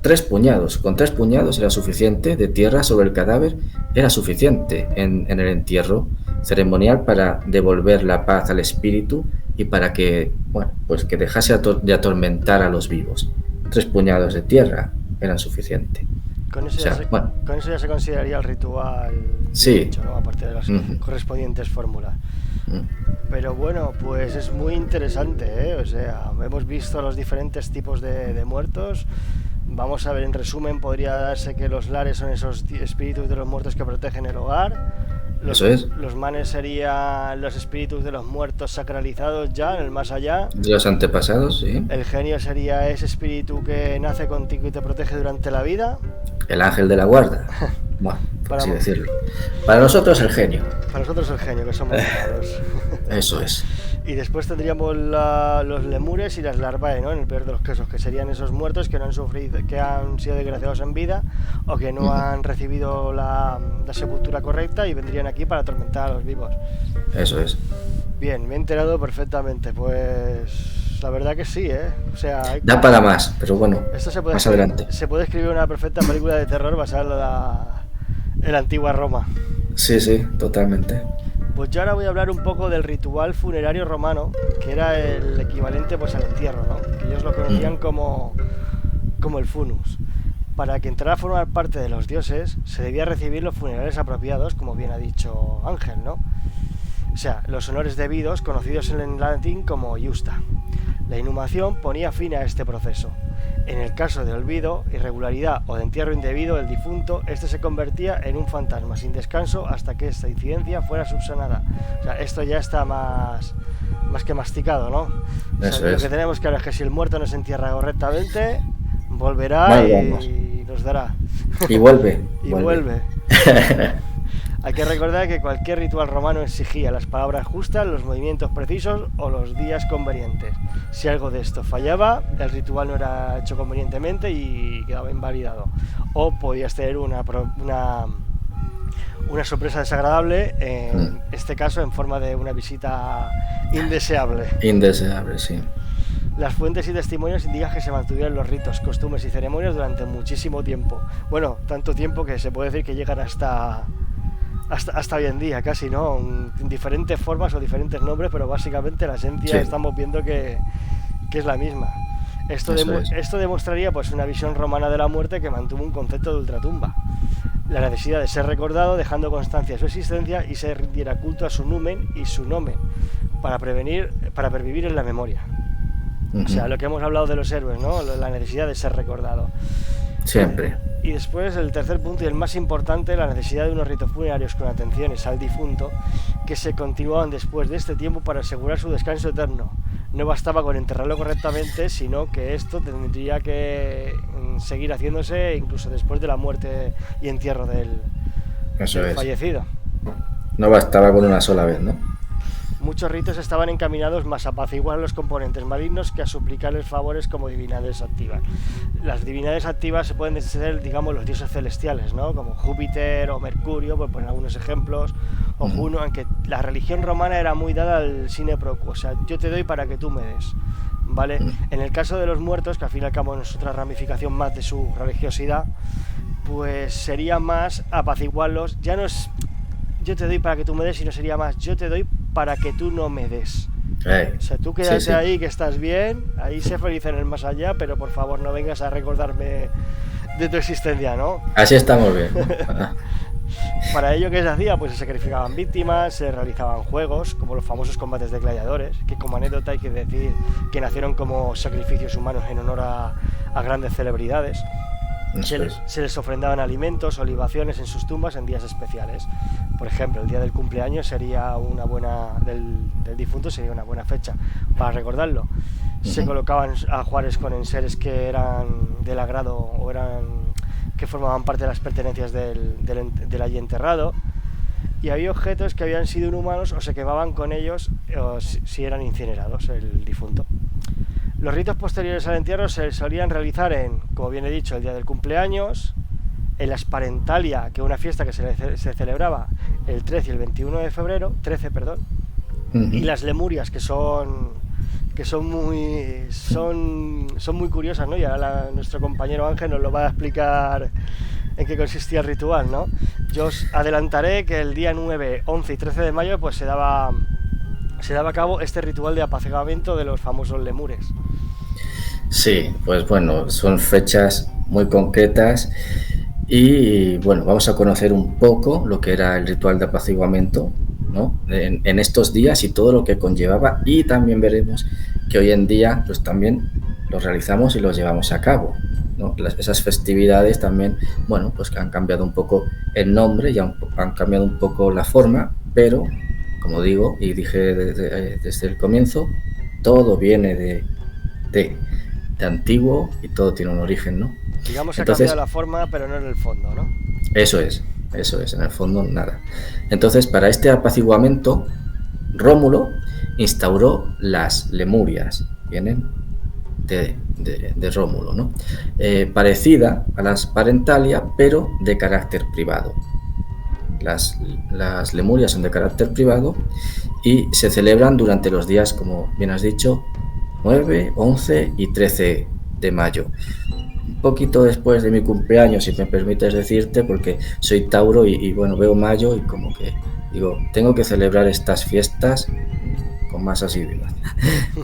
3 puñados, con 3 puñados era suficiente de tierra sobre el cadáver, era suficiente en el entierro ceremonial para devolver la paz al espíritu y para que, bueno, pues que dejase de atormentar a los vivos. 3 puñados de tierra eran suficientes. Con eso ya se consideraría el ritual, sí, hecho, ¿no? Aparte de las correspondientes fórmulas. Pero bueno, pues es muy interesante, ¿eh? O sea, hemos visto los diferentes tipos de muertos. Vamos a ver, en resumen, podría darse que los lares son esos espíritus de los muertos que protegen el hogar. Eso es. Los manes serían los espíritus de los muertos sacralizados ya en el más allá. De los antepasados, sí. El genio sería ese espíritu que nace contigo y te protege durante la vida. El ángel de la guarda. Bueno, por así decirlo. Para nosotros el genio. Para nosotros el genio, que somos malos. Eso es. Y después tendríamos los lemures y las larvae, ¿no? En el peor de los casos, que serían esos muertos que no han sufrido, que han sido desgraciados en vida o que no han recibido la sepultura correcta y vendrían aquí para atormentar a los vivos. Eso es. Bien, me he enterado perfectamente, pues la verdad que sí, ¿eh? O sea, da para más, pero bueno, más adelante. Se puede escribir una perfecta película de terror basada en la antigua Roma. Sí, totalmente. Pues yo ahora voy a hablar un poco del ritual funerario romano, que era el equivalente pues al entierro, ¿no? Que ellos lo conocían como el funus. Para que entrara a formar parte de los dioses, se debía recibir los funerales apropiados, como bien ha dicho Ángel, ¿no? O sea, los honores debidos, conocidos en latín como iusta. La inhumación ponía fin a este proceso. En el caso de olvido, irregularidad o de entierro indebido del difunto, este se convertía en un fantasma sin descanso hasta que esta incidencia fuera subsanada. O sea, esto ya está más que masticado, ¿no? O sea, lo que tenemos que ver es que si el muerto no se entierra correctamente, volverá y nos dará. Y vuelve. Y vuelve. Hay que recordar que cualquier ritual romano exigía las palabras justas, los movimientos precisos o los días convenientes. Si algo de esto fallaba, el ritual no era hecho convenientemente y quedaba invalidado. O podías tener una una sorpresa desagradable, en este caso en forma de una visita indeseable. Indeseable, sí. Las fuentes y testimonios indican que se mantuvieron los ritos, costumbres y ceremonias durante muchísimo tiempo. Bueno, tanto tiempo que se puede decir que llegan hasta hoy en día, casi, ¿no? En diferentes formas o diferentes nombres, pero básicamente la esencia estamos viendo que es la misma. Esto demostraría pues una visión romana de la muerte que mantuvo un concepto de ultratumba. La necesidad de ser recordado, dejando constancia de su existencia y se rindiera culto a su numen y su nomen, para pervivir en la memoria. O sea, lo que hemos hablado de los héroes, ¿no? La necesidad de ser recordado. Siempre. Y después el tercer punto y el más importante, la necesidad de unos ritos funerarios con atenciones al difunto que se continuaban después de este tiempo para asegurar su descanso eterno. No bastaba con enterrarlo correctamente, sino que esto tendría que seguir haciéndose incluso después de la muerte y entierro del fallecido. No bastaba con una sola vez, ¿no? Muchos ritos estaban encaminados más a apaciguar los componentes malignos que a suplicarles favores como divinidades activas. Las divinidades activas se pueden ser, digamos, los dioses celestiales, ¿no? Como Júpiter o Mercurio, por poner algunos ejemplos, o Juno, aunque la religión romana era muy dada al sine pro quo, o sea, yo te doy para que tú me des, ¿vale? En el caso de los muertos, que al fin y al cabo es otra ramificación más de su religiosidad, pues sería más apaciguarlos, ya no es yo te doy para que tú me des, sino sería más yo te doy para que tú no me des. O sea, tú quédate ahí, que estás bien, ahí sé feliz en el más allá, pero por favor no vengas a recordarme de tu existencia, ¿no? Así estamos bien. Para ello, ¿qué se hacía? Pues se sacrificaban víctimas, se realizaban juegos, como los famosos combates de gladiadores, que como anécdota hay que decir que nacieron como sacrificios humanos en honor a grandes celebridades. Se les ofrendaban alimentos o libaciones en sus tumbas en días especiales. Por ejemplo, el día del cumpleaños sería una buena del difunto, sería una buena fecha para recordarlo. Se colocaban ajuares con enseres que eran del agrado o que formaban parte de las pertenencias del allí enterrado, y había objetos que habían sido inhumanos o se quemaban con ellos si eran incinerados el difunto. Los ritos posteriores al entierro se solían realizar como bien he dicho, el día del cumpleaños, en la Sparentalia, que es una fiesta que se celebraba el 13 y el 21 de febrero, y las Lemurias, que son muy curiosas, ¿no? Y ahora nuestro compañero Ángel nos lo va a explicar en qué consistía el ritual, ¿no? Yo os adelantaré que el día 9, 11 y 13 de mayo pues se daba a cabo este ritual de apaciguamiento de los famosos lemures. Sí, pues bueno, son fechas muy concretas y bueno, vamos a conocer un poco lo que era el ritual de apaciguamiento, ¿no? En estos días y todo lo que conllevaba, y también veremos que hoy en día pues también los realizamos y los llevamos a cabo, ¿no? Esas festividades también, bueno, pues que han cambiado un poco el nombre y han cambiado un poco la forma, pero como digo y dije desde el comienzo, todo viene de antiguo y todo tiene un origen, ¿no? Digamos que ha cambiado la forma, pero no en el fondo, ¿no? Eso es, en el fondo nada. Entonces, para este apaciguamiento, Rómulo instauró las Lemurias, vienen de Rómulo, ¿no? Parecida a las Parentalia, pero de carácter privado. Las Lemurias son de carácter privado y se celebran durante los días, como bien has dicho, 9, 11 y 13 de mayo. Un poquito después de mi cumpleaños, si me permites decirte, porque soy Tauro y bueno, veo mayo y como que digo, tengo que celebrar estas fiestas con más asiduidad.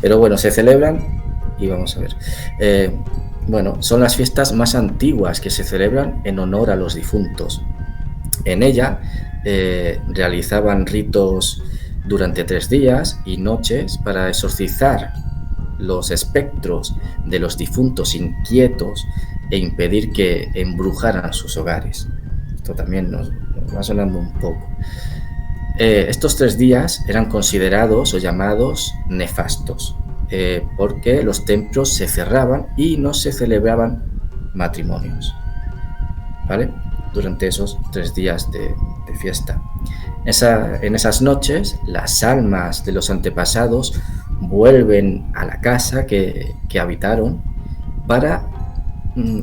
Pero bueno, se celebran y vamos a ver. Bueno, son las fiestas más antiguas que se celebran en honor a los difuntos. En ella realizaban ritos durante 3 días y noches para exorcizar los espectros de los difuntos inquietos e impedir que embrujaran sus hogares. Esto también nos va sonando un poco. Estos 3 días eran considerados o llamados nefastos, porque los templos se cerraban y no se celebraban matrimonios, ¿vale? Durante esos 3 días de fiesta. En esas noches, las almas de los antepasados vuelven a la casa que habitaron. Para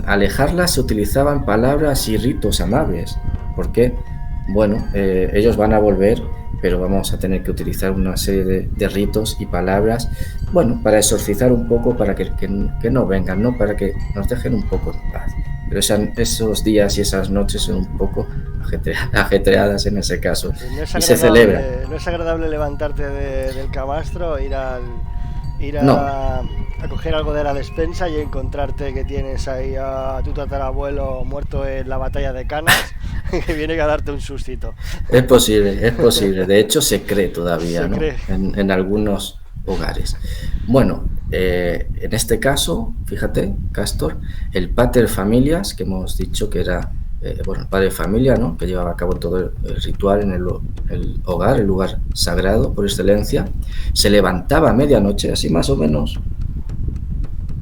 alejarlas se utilizaban palabras y ritos amables. ¿Por qué? bueno, ellos van a volver, pero vamos a tener que utilizar una serie de ritos y palabras, bueno, para exorcizar un poco, para que no vengan, ¿no? Para que nos dejen un poco en paz. Pero esos días y esas noches son un poco ajetreadas en ese caso. No y se celebra. No es agradable levantarte del camastro, ir a coger algo de la despensa y encontrarte que tienes ahí a tu tatarabuelo muerto en la batalla de Canas, que viene a darte un sustito. Es posible. De hecho, se cree todavía, ¿no? En algunos hogares. Bueno, en este caso, fíjate, Castor, el pater familias, que hemos dicho que era el padre de familia, ¿no? Que llevaba a cabo todo el ritual en el hogar, el lugar sagrado por excelencia, se levantaba a medianoche, así más o menos,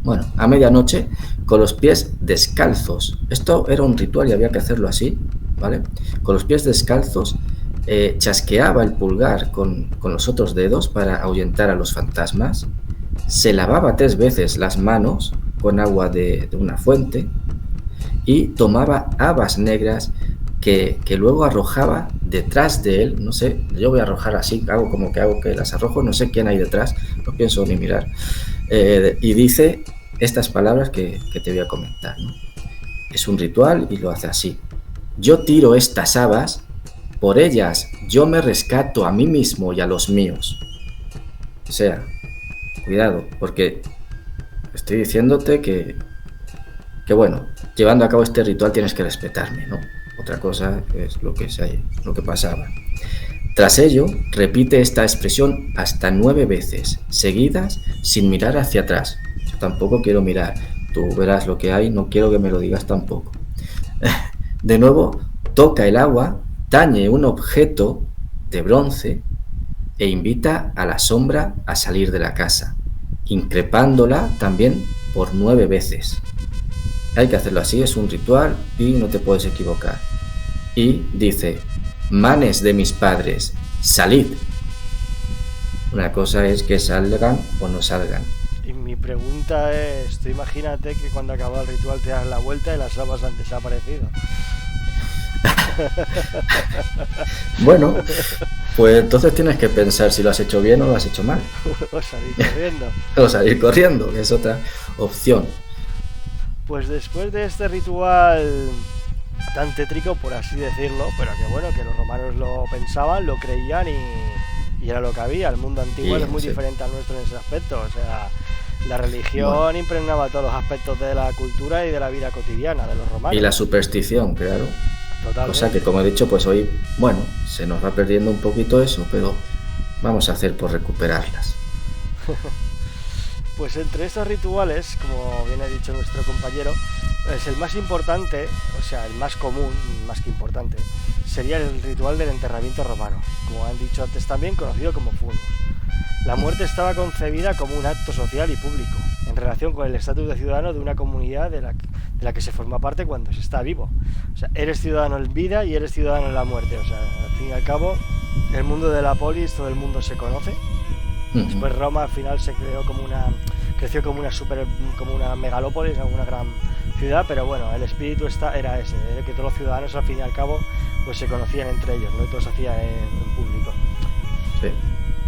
bueno, a medianoche, con los pies descalzos. Esto era un ritual y había que hacerlo así, ¿vale? Con los pies descalzos, chasqueaba el pulgar con los otros dedos para ahuyentar a los fantasmas, se lavaba 3 veces las manos con agua de una fuente y tomaba habas negras que luego arrojaba detrás de él. No sé, yo voy a arrojar así, hago que las arrojo, no sé quién hay detrás, no pienso ni mirar, y dice estas palabras que te voy a comentar, ¿no? Es un ritual y lo hace así: yo tiro estas habas, por ellas yo me rescato a mí mismo y a los míos. O sea, cuidado, porque estoy diciéndote que bueno, llevando a cabo este ritual tienes que respetarme, ¿no? Otra cosa es lo que pasaba. Tras ello, repite esta expresión hasta 9 veces, seguidas, sin mirar hacia atrás. Yo tampoco quiero mirar. Tú verás lo que hay, no quiero que me lo digas tampoco. De nuevo, toca el agua, tañe un objeto de bronce e invita a la sombra a salir de la casa, increpándola también por 9 veces. Hay que hacerlo así, es un ritual y no te puedes equivocar. Y dice: manes de mis padres, salid. Una cosa es que salgan o no salgan. Y mi pregunta es, tú imagínate que cuando acaba el ritual te das la vuelta y las habas han desaparecido. Bueno, pues entonces tienes que pensar si lo has hecho bien o lo has hecho mal. O salir corriendo. O salir corriendo, que es otra opción. Pues después de este ritual tan tétrico, por así decirlo, pero que bueno, que los romanos lo pensaban, lo creían y era lo que había. El mundo antiguo es muy diferente al nuestro en ese aspecto. O sea, la religión impregnaba todos los aspectos de la cultura y de la vida cotidiana de los romanos. Y la superstición, claro. Totalmente. O sea que, como he dicho, pues hoy, bueno, se nos va perdiendo un poquito eso, pero vamos a hacer por recuperarlas. Pues entre estos rituales, como bien ha dicho nuestro compañero, es el más importante, o sea, el más común, más que importante, sería el ritual del enterramiento romano, como han dicho antes también, conocido como funus. La muerte estaba concebida como un acto social y público, en relación con el estatus de ciudadano de una comunidad de la que se forma parte cuando se está vivo. O sea, eres ciudadano en vida y eres ciudadano en la muerte. O sea, al fin y al cabo, el mundo de la polis, todo el mundo se conoce. Después Roma al final creció como una megalópolis, una gran ciudad, pero bueno, el espíritu era ese, que todos los ciudadanos al fin y al cabo pues se conocían entre ellos, ¿no? Y todo se hacía en público. Sí.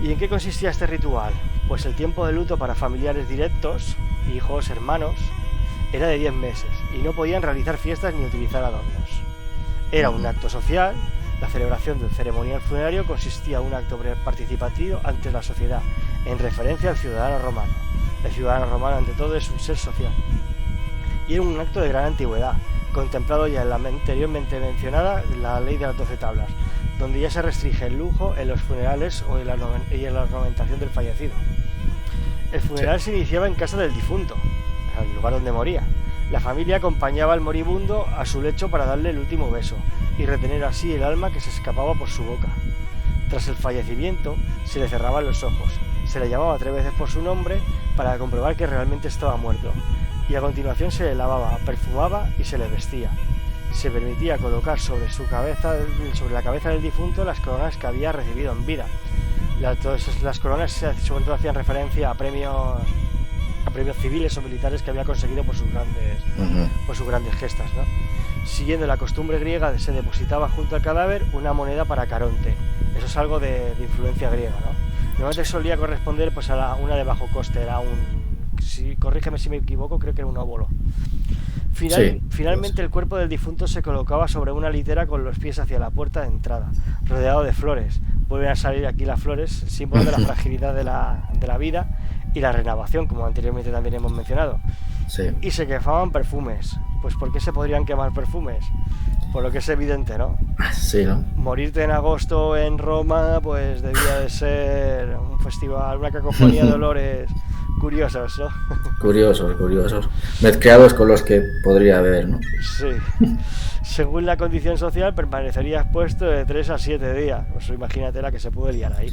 ¿Y en qué consistía este ritual? Pues el tiempo de luto para familiares directos, hijos, hermanos, era de 10 meses y no podían realizar fiestas ni utilizar adornos. Era un acto social. La celebración del ceremonial funerario consistía en un acto participativo ante la sociedad, en referencia al ciudadano romano. El ciudadano romano, ante todo, es un ser social. Y era un acto de gran antigüedad, contemplado ya en la anteriormente mencionada la ley de las 12 tablas, donde ya se restringe el lujo en los funerales y en la ornamentación del fallecido. El funeral se iniciaba en casa del difunto, el lugar donde moría. La familia acompañaba al moribundo a su lecho para darle el último beso y retener así el alma que se escapaba por su boca. Tras el fallecimiento se le cerraban los ojos, se le llamaba 3 veces por su nombre para comprobar que realmente estaba muerto, y a continuación se le lavaba, perfumaba y se le vestía. Se permitía colocar sobre la cabeza del difunto las coronas que había recibido en vida. Las coronas sobre todo hacían referencia a premios civiles o militares que había conseguido por sus grandes gestas, ¿no? Siguiendo la costumbre griega, se depositaba junto al cadáver una moneda para Caronte. Eso es algo de influencia griega, ¿no? Normalmente solía corresponder pues a una de bajo coste, era corrígeme si me equivoco, creo que era un óbolo. Finalmente el cuerpo del difunto se colocaba sobre una litera con los pies hacia la puerta de entrada, rodeado de flores. Vuelven a salir aquí las flores, símbolo de la fragilidad de la vida y la renovación, como anteriormente también hemos mencionado. Sí. Y se quemaban perfumes. Pues ¿por qué se podrían quemar perfumes? Por lo que es evidente, ¿no? Sí, ¿no? Morirte en agosto en Roma, pues debía de ser un festival, una cacofonía de olores curiosos, ¿no? Curiosos. Mezclados con los que podría haber, ¿no? Sí. Según la condición social, permanecería expuesto de 3 a 7 días. Pues imagínate la que se puede liar ahí.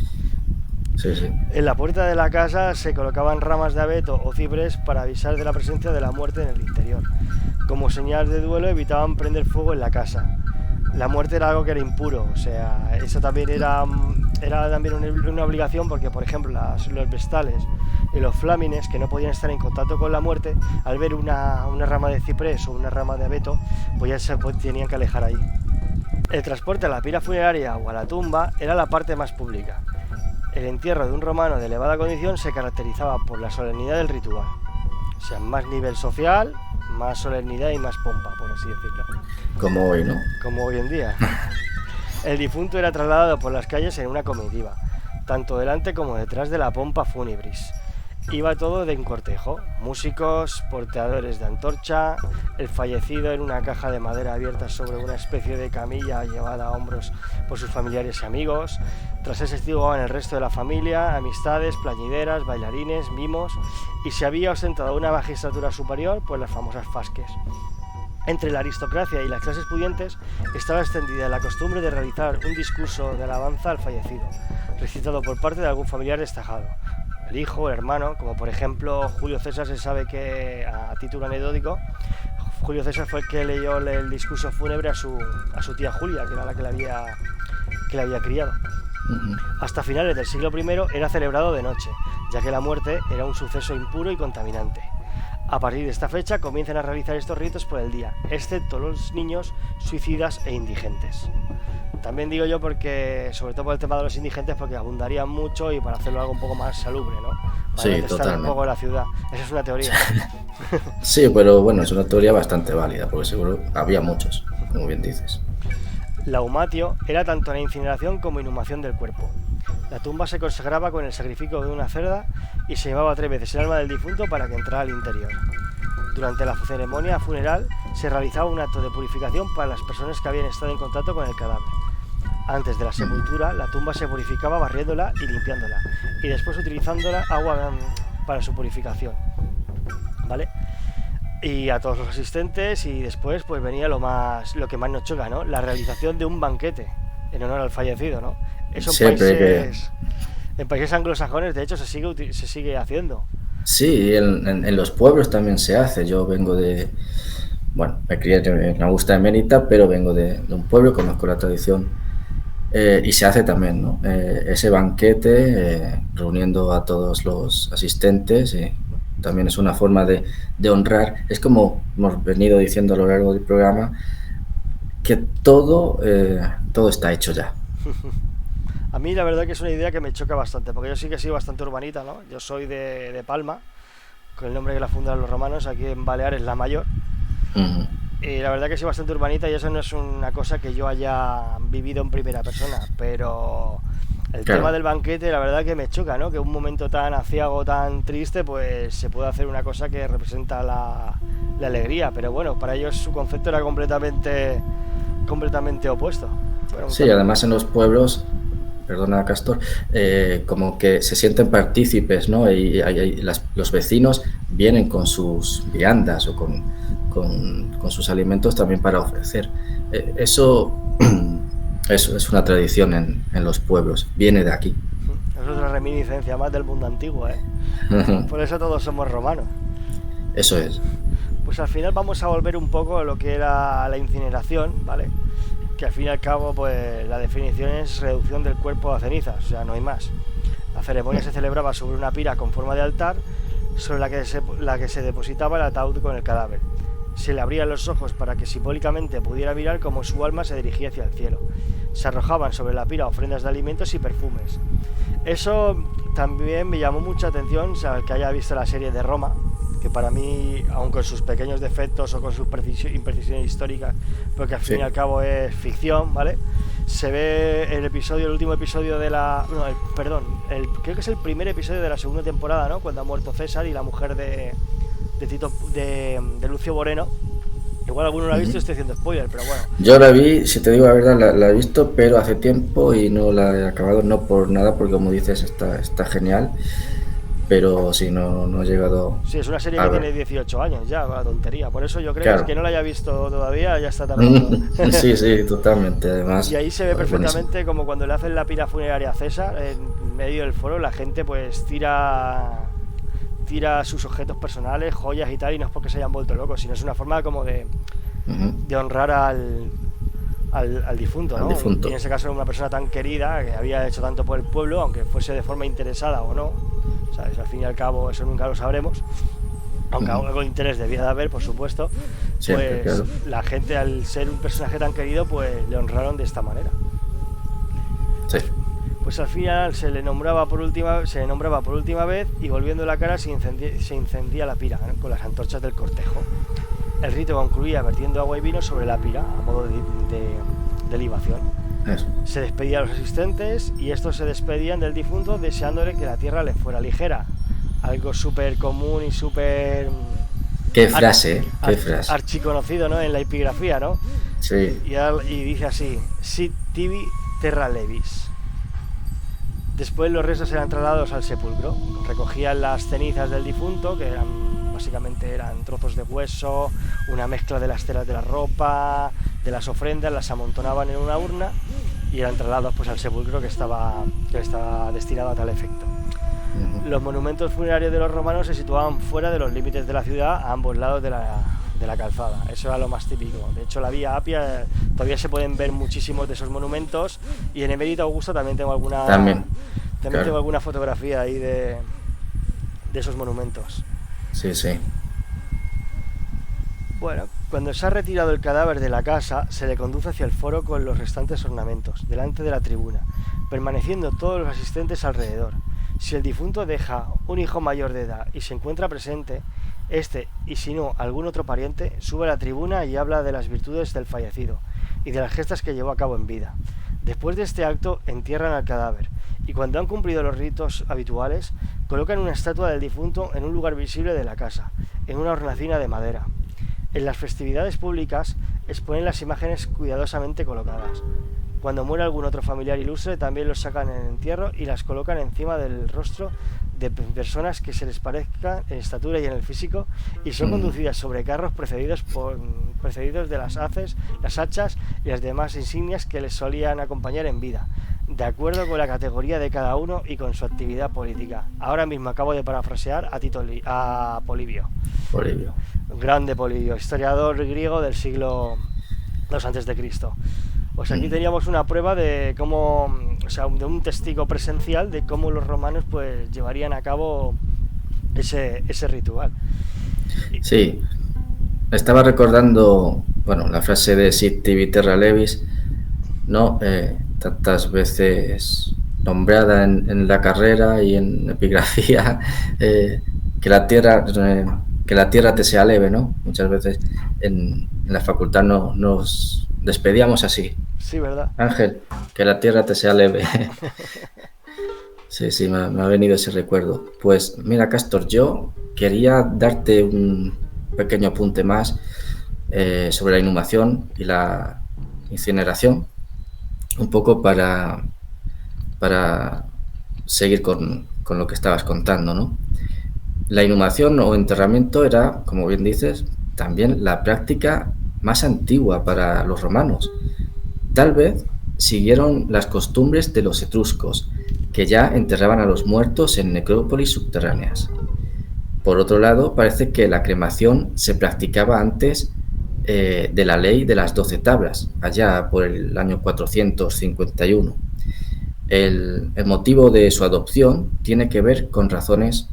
Sí. En la puerta de la casa se colocaban ramas de abeto o ciprés para avisar de la presencia de la muerte en el interior. Como señal de duelo evitaban prender fuego en la casa. La muerte era algo que era impuro, o sea, eso también era también una obligación porque, por ejemplo, los vestales y los flámines, que no podían estar en contacto con la muerte, al ver una rama de ciprés o una rama de abeto, pues ya se tenían que alejar ahí. El transporte a la pira funeraria o a la tumba era la parte más pública. El entierro de un romano de elevada condición se caracterizaba por la solemnidad del ritual. O sea, más nivel social, más solemnidad y más pompa, por así decirlo. Como hoy, ¿no? Como hoy en día. El difunto era trasladado por las calles en una comitiva, tanto delante como detrás de la pompa fúnebris. Iba todo de un cortejo, músicos, porteadores de antorcha, el fallecido en una caja de madera abierta sobre una especie de camilla llevada a hombros por sus familiares y amigos. Tras ese testigo el resto de la familia, amistades, plañideras, bailarines, mimos, y si había ostentado una magistratura superior, pues las famosas fasques. Entre la aristocracia y las clases pudientes estaba extendida la costumbre de realizar un discurso de alabanza al fallecido, recitado por parte de algún familiar destacado. El hijo, el hermano, como por ejemplo Julio César. Se sabe que, a título anecdótico, Julio César fue el que leyó el discurso fúnebre a su tía Julia, que era la que le había criado. Hasta finales del siglo I era celebrado de noche, ya que la muerte era un suceso impuro y contaminante. A partir de esta fecha comienzan a realizar estos ritos por el día, excepto los niños, suicidas e indigentes. También digo yo porque, sobre todo por el tema de los indigentes, porque abundarían mucho y para hacerlo algo un poco más salubre, ¿no? Para Sí, estar totalmente. un poco en la ciudad. Esa es una teoría. Sí, pero bueno, es una teoría bastante válida, porque seguro había muchos, como bien dices. La humatio era tanto la incineración como inhumación del cuerpo. La tumba se consagraba con el sacrificio de una cerda y se llevaba 3 veces el alma del difunto para que entrara al interior. Durante la ceremonia funeral se realizaba un acto de purificación para las personas que habían estado en contacto con el cadáver. Antes de la sepultura, la tumba se purificaba barriéndola y limpiándola, y después utilizándola agua para su purificación, ¿vale? Y a todos los asistentes, y después pues venía lo que más nos choca, ¿no? La realización de un banquete en honor al fallecido, ¿no? Eso en países anglosajones, de hecho, se sigue haciendo. Sí, en los pueblos también se hace. Yo vengo me crié en Augusta de Mérida, pero vengo de un pueblo, conozco la tradición. Y se hace también, ¿no? Ese banquete, reuniendo a todos los asistentes, también es una forma de honrar. Es como hemos venido diciendo a lo largo del programa, que todo está hecho ya. A mí la verdad que es una idea que me choca bastante, porque yo sí que he sido bastante urbanita, ¿no? Yo soy de Palma, con el nombre que la fundaron los romanos, aquí en Baleares, La Mayor. Uh-huh. Y la verdad que soy bastante urbanita y eso no es una cosa que yo haya vivido en primera persona, pero el tema del banquete la verdad que me choca, ¿no? Que un momento tan aciago, tan triste, pues se puede hacer una cosa que representa la alegría, pero bueno, para ellos su concepto era completamente opuesto. Bueno, sí, además en los pueblos, perdona Castor, como que se sienten partícipes, ¿no? Y los vecinos vienen con sus viandas o con sus alimentos también para ofrecer. Eso es una tradición en los pueblos, viene de aquí. Es otra reminiscencia más del mundo antiguo, ¿eh? Por eso todos somos romanos. Eso es. Pues al final vamos a volver un poco a lo que era la incineración, ¿vale? Que al fin y al cabo, pues la definición es reducción del cuerpo a cenizas, o sea, no hay más. La ceremonia se celebraba sobre una pira con forma de altar, sobre la que se depositaba el ataúd con el cadáver. se le abrían los ojos para que simbólicamente pudiera mirar cómo su alma se dirigía hacia el cielo. Se arrojaban sobre la pira ofrendas de alimentos y perfumes. Eso también me llamó mucha atención, o sea, el que haya visto la serie de Roma, que para mí, aun con sus pequeños defectos o con sus imprecisiones históricas, porque al fin y al cabo es ficción, ¿vale? Se ve el último episodio de la... No, creo que es el primer episodio de la segunda temporada, ¿no? Cuando ha muerto César y la mujer de Lucio Moreno. Igual alguno lo ha visto y estoy haciendo spoiler, pero bueno. Yo la vi, si te digo la verdad, la he visto, pero hace tiempo y no la he acabado, no por nada, porque como dices, está genial. Pero sí, no he llegado. Sí, es una serie que tiene 18 años ya, la tontería. Por eso yo creo que no la haya visto todavía ya está tardando. Sí, totalmente. Además, y ahí se ve perfectamente como cuando le hacen la pira funeraria a César, en medio del foro, la gente pues tira sus objetos personales, joyas y tal, y no es porque se hayan vuelto locos, sino es una forma como de honrar al difunto, ¿no? Y en ese caso era una persona tan querida que había hecho tanto por el pueblo, aunque fuese de forma interesada o no, ¿sabes? Al fin y al cabo eso nunca lo sabremos, aunque algo de interés debía de haber, por supuesto. Siempre, pues claro. La gente, al ser un personaje tan querido, pues le honraron de esta manera. Sí. Pues al final se le nombraba por última vez y volviendo la cara se incendía la pira, ¿no? Con las antorchas del cortejo. El rito concluía vertiendo agua y vino sobre la pira a modo de libación. Eso. Se despedía a los asistentes y estos se despedían del difunto deseándole que la tierra le fuera ligera. Algo súper común y súper... Qué frase, qué frase. Archiconocido, ¿no? En la epigrafía, ¿no? Sí. Y dice así: Sit tibi terra levis. Después los restos eran trasladados al sepulcro. Recogían las cenizas del difunto, que básicamente eran trozos de hueso, una mezcla de las telas de la ropa, de las ofrendas, las amontonaban en una urna y eran trasladados pues al sepulcro que estaba destinado a tal efecto. Los monumentos funerarios de los romanos se situaban fuera de los límites de la ciudad, a ambos lados de la calzada. Eso era lo más típico. De hecho, la Vía Apia todavía se pueden ver muchísimos de esos monumentos, y en Emérito Augusto también tengo alguna claro. Tengo alguna fotografía ahí de esos monumentos. Sí. Bueno, cuando se ha retirado el cadáver de la casa, se le conduce hacia el foro con los restantes ornamentos, delante de la tribuna, permaneciendo todos los asistentes alrededor. Si el difunto deja un hijo mayor de edad y se encuentra presente, y si no, algún otro pariente, sube a la tribuna y habla de las virtudes del fallecido y de las gestas que llevó a cabo en vida. Después de este acto, entierran al cadáver, y cuando han cumplido los ritos habituales, colocan una estatua del difunto en un lugar visible de la casa, en una hornacina de madera. En las festividades públicas exponen las imágenes cuidadosamente colocadas. Cuando muere algún otro familiar ilustre, también los sacan en entierro y las colocan encima del rostro de personas que se les parezcan en estatura y en el físico, y son conducidas sobre carros precedidos de las haces, las hachas y las demás insignias que les solían acompañar en vida, de acuerdo con la categoría de cada uno y con su actividad política. Ahora mismo acabo de parafrasear a Polibio. Grande Polibio, historiador griego del siglo II a.C. Pues aquí teníamos una prueba de cómo, de un testigo presencial de cómo los romanos pues llevarían a cabo ese ritual. Sí, estaba recordando, la frase de Sit tibi terra levis, ¿no? Tantas veces nombrada en la carrera y en epigrafía, que la tierra te sea leve, ¿no? Muchas veces en la facultad nos despedíamos así. Sí, ¿verdad? Ángel, que la tierra te sea leve. Sí, me ha venido ese recuerdo. Pues mira, Castor, yo quería darte un pequeño apunte más sobre la inhumación y la incineración, un poco para seguir con lo que estabas contando, ¿no? La inhumación o enterramiento era, como bien dices, también la práctica más antigua para los romanos. Tal vez siguieron las costumbres de los etruscos, que ya enterraban a los muertos en necrópolis subterráneas. Por otro lado, parece que la cremación se practicaba antes de la ley de las 12 tablas, allá por el año 451. El motivo de su adopción tiene que ver con razones,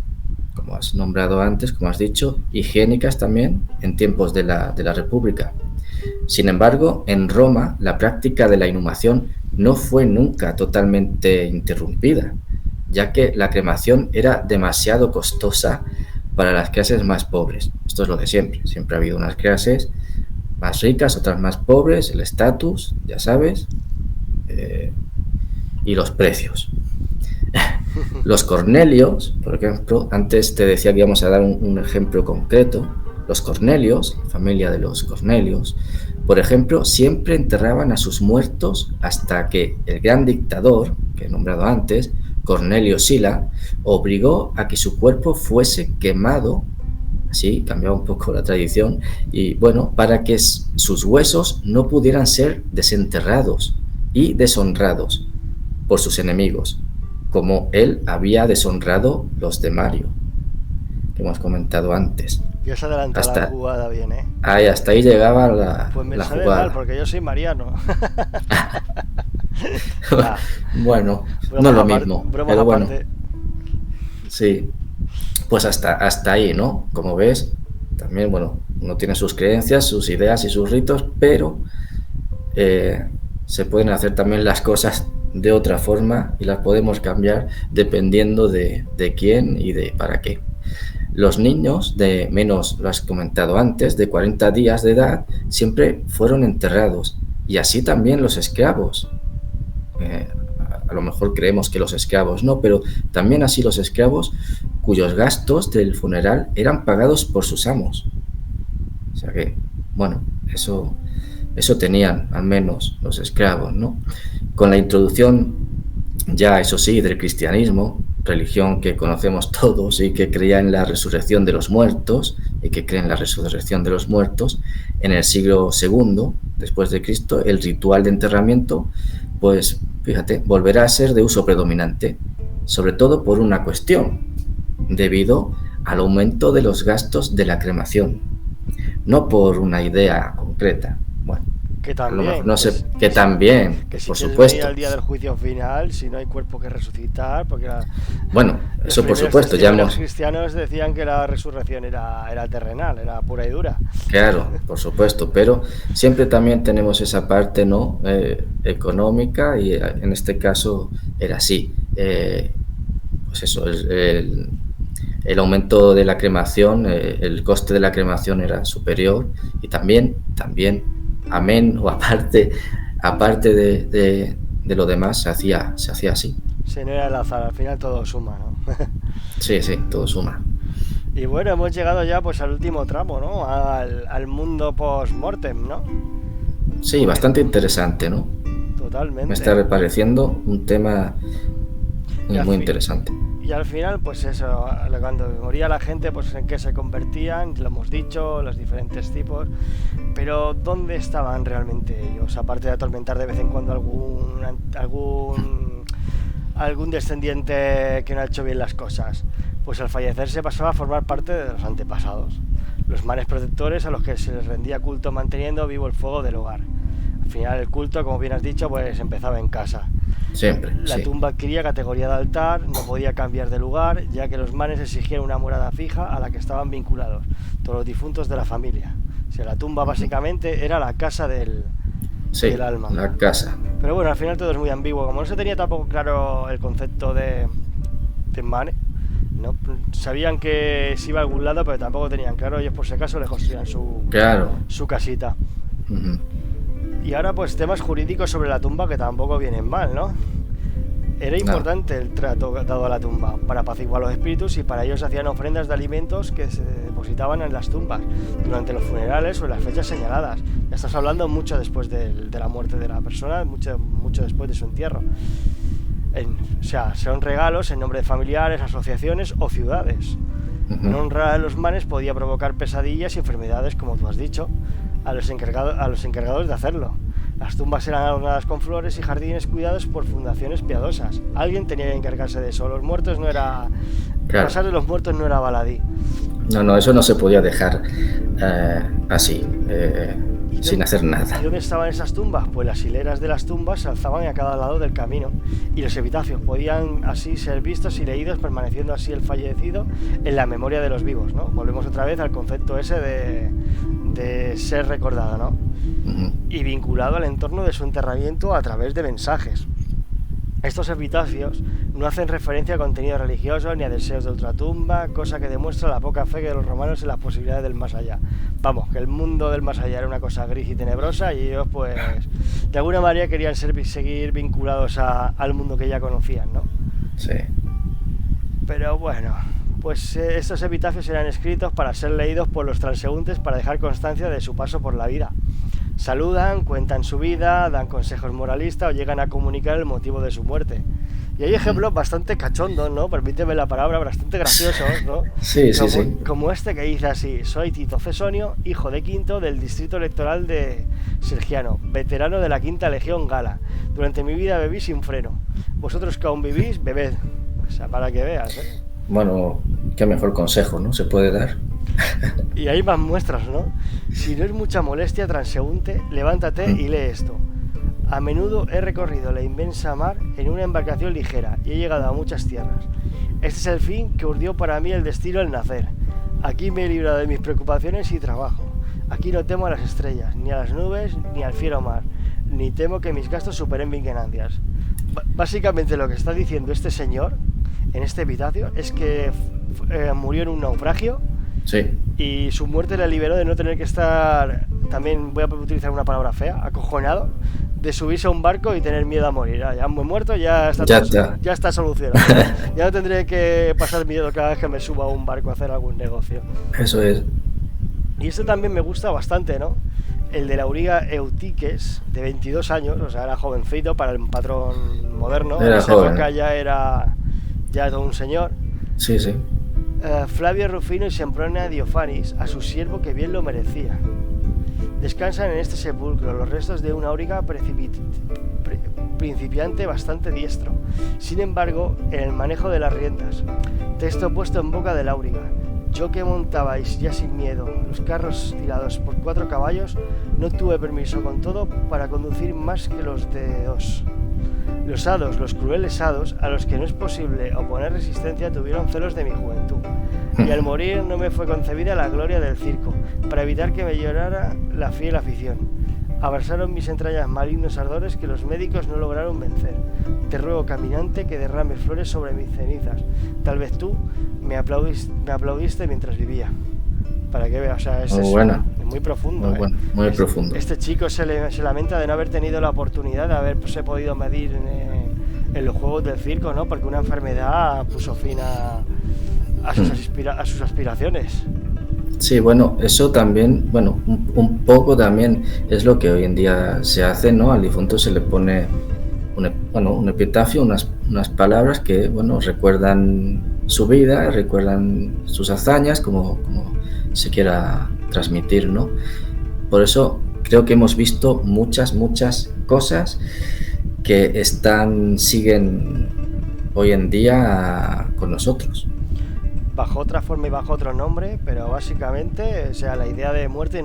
como has nombrado antes, como has dicho, higiénicas también en tiempos de la República. Sin embargo, en Roma la práctica de la inhumación no fue nunca totalmente interrumpida, ya que la cremación era demasiado costosa para las clases más pobres. Esto es lo de siempre. Siempre ha habido unas clases más ricas, otras más pobres, el estatus, ya sabes, y los precios. Los Cornelios, por ejemplo, antes te decía que íbamos a dar un ejemplo concreto. Los Cornelios, la familia de los Cornelios, por ejemplo, siempre enterraban a sus muertos hasta que el gran dictador, que he nombrado antes, Cornelio Sila, obligó a que su cuerpo fuese quemado, así cambiaba un poco la tradición, y bueno, para que sus huesos no pudieran ser desenterrados y deshonrados por sus enemigos, como él había deshonrado los de Mario, que hemos comentado antes. Y os adelanta la jugada bien, ¿eh? Ahí, hasta ahí llegaba la Pues me la sale jugada. mal, porque yo soy mariano. Bueno, no es lo mismo, pero bueno, aparte. sí, pues hasta ahí, ¿no? Como ves, también, bueno, uno tiene sus creencias, sus ideas y sus ritos, pero se pueden hacer también las cosas de otra forma y las podemos cambiar dependiendo de quién y de para qué. Los niños de menos, lo has comentado antes, de 40 días de edad, siempre fueron enterrados, y así también los esclavos. A lo mejor creemos que los esclavos no, pero también así los esclavos cuyos gastos del funeral eran pagados por sus amos. O sea que, bueno, eso tenían al menos los esclavos, ¿no? Con la introducción, ya eso sí, del cristianismo, religión que conocemos todos y que creía en la resurrección de los muertos y que cree en la resurrección de los muertos, en el siglo II después de Cristo, el ritual de enterramiento, pues fíjate, volverá a ser de uso predominante, sobre todo por una cuestión, debido al aumento de los gastos de la cremación, no por una idea concreta. Bueno, que también, no sé, que también, que si por quieres supuesto. venir al día del juicio final, si no hay cuerpo que resucitar, porque bueno, eso por supuesto, ya los cristianos decían que la resurrección era terrenal, era pura y dura. Claro, por supuesto, pero siempre también tenemos esa parte, ¿no? Económica, y en este caso era así. Pues eso, el aumento de la cremación, el coste de la cremación era superior, y también, amén, o aparte de lo demás, se hacía así. Sí, no era el azar, al final todo suma, ¿no? Sí, todo suma. Y bueno, hemos llegado ya pues al último tramo, ¿no? Al mundo post-mortem, ¿no? Sí, bastante interesante, ¿no? Totalmente. Me está pareciendo un tema muy interesante. Y al final, pues eso, cuando moría la gente, pues en qué se convertían, lo hemos dicho, los diferentes tipos, pero ¿dónde estaban realmente ellos? Aparte de atormentar de vez en cuando algún descendiente que no ha hecho bien las cosas, pues al fallecer se pasaba a formar parte de los antepasados, los manes protectores a los que se les rendía culto manteniendo vivo el fuego del hogar. Al final el culto, como bien has dicho, pues empezaba en casa. Siempre. La tumba adquiría categoría de altar, no podía cambiar de lugar, ya que los manes exigían una morada fija a la que estaban vinculados todos los difuntos de la familia. O sea, la tumba básicamente era la casa del alma. La casa. Pero bueno, al final todo es muy ambiguo. Como no se tenía tampoco claro el concepto de mane, ¿no? Sabían que se iba a algún lado, pero tampoco tenían claro. Ellos por si acaso le construían su casita. Uh-huh. Y ahora pues temas jurídicos sobre la tumba que tampoco vienen mal, ¿no? Era importante el trato dado a la tumba para apaciguar los espíritus, y para ello se hacían ofrendas de alimentos que se depositaban en las tumbas durante los funerales o en las fechas señaladas. Ya estás hablando mucho después de la muerte de la persona, mucho después de su entierro. O sea, son regalos en nombre de familiares, asociaciones o ciudades. Uh-huh. No honrar a los manes podía provocar pesadillas y enfermedades, como tú has dicho, a los encargados de hacerlo. Las tumbas eran adornadas con flores y jardines cuidados por fundaciones piadosas. Alguien tenía que encargarse de eso. Los muertos no era... Claro. Pasar de los muertos no era baladí. No, eso no se podía dejar así. sin hacer nada. ¿Y dónde estaban esas tumbas? Pues las hileras de las tumbas se alzaban a cada lado del camino y los epitafios podían así ser vistos y leídos, permaneciendo así el fallecido en la memoria de los vivos, ¿no? Volvemos otra vez al concepto ese de ser recordado, ¿no? Uh-huh. Y vinculado al entorno de su enterramiento a través de mensajes. Estos epitafios no hacen referencia a contenido religioso ni a deseos de ultratumba, cosa que demuestra la poca fe de los romanos en las posibilidades del más allá. Vamos, que el mundo del más allá era una cosa gris y tenebrosa y ellos pues de alguna manera querían seguir vinculados al mundo que ya conocían, ¿no? Sí. Pero bueno, pues estos epitafios eran escritos para ser leídos por los transeúntes para dejar constancia de su paso por la vida. Saludan, cuentan su vida, dan consejos moralistas o llegan a comunicar el motivo de su muerte. Y hay ejemplos bastante cachondos, ¿no? Permíteme la palabra, bastante graciosos, ¿no? Sí. Como este que dice así: soy Tito Cesonio, hijo de Quinto del distrito electoral de Sergiano, veterano de la Quinta Legión Gala. Durante mi vida bebí sin freno. Vosotros que aún vivís, bebed. O sea, para que veas, ¿eh? Bueno, qué mejor consejo, ¿no? Se puede dar. Y hay más muestras, ¿no? Si no es mucha molestia, transeúnte, levántate y lee esto. A menudo he recorrido la inmensa mar en una embarcación ligera y he llegado a muchas tierras. Este es el fin que urdió para mí el destino al nacer. Aquí me he librado de mis preocupaciones y trabajo. Aquí no temo a las estrellas, ni a las nubes, ni al fiero mar, ni temo que mis gastos superen mis ganancias. Básicamente lo que está diciendo este señor en este epitafio es que murió en un naufragio. Sí. Y su muerte le liberó de no tener que estar, también voy a utilizar una palabra fea, acojonado, de subirse a un barco y tener miedo a morir. Ya muy muerto, ya está solucionado. Ya no tendré que pasar miedo cada vez que me suba a un barco a hacer algún negocio. Eso es. Y este también me gusta bastante, ¿no? El de la auriga Eutiques, de 22 años, o sea, era jovencito para el patrón moderno. En esa época ya era todo un señor. Sí. Flavio Rufino y Sempronia Diofanis, a su siervo que bien lo merecía. Descansan en este sepulcro los restos de un auriga principiante bastante diestro, sin embargo, en el manejo de las riendas. Texto puesto en boca del auriga: yo que montabais ya sin miedo los carros tirados por 4 caballos, no tuve permiso con todo para conducir más que los de 2. Los hados, los crueles hados, a los que no es posible oponer resistencia, tuvieron celos de mi juventud. Y al morir no me fue concebida la gloria del circo, para evitar que me llorara la fiel afición. Abrasaron mis entrañas malignos ardores que los médicos no lograron vencer. Te ruego, caminante, que derrames flores sobre mis cenizas. Tal vez tú me aplaudiste mientras vivía. Para que veas, o sea, es muy profundo. Muy profundo. Este chico se lamenta de no haber tenido la oportunidad de haberse podido medir en los juegos del circo, ¿no? Porque una enfermedad puso fin a sus aspiraciones. Sí, bueno, eso también, un poco también es lo que hoy en día se hace, ¿no? Al difunto se le pone un epitafio, unas palabras que, recuerdan su vida, recuerdan sus hazañas, como se quiera transmitir, ¿no? Por eso creo que hemos visto muchas cosas que siguen hoy en día con nosotros. Bajo otra forma y bajo otro nombre, pero básicamente, o sea, la idea de muerte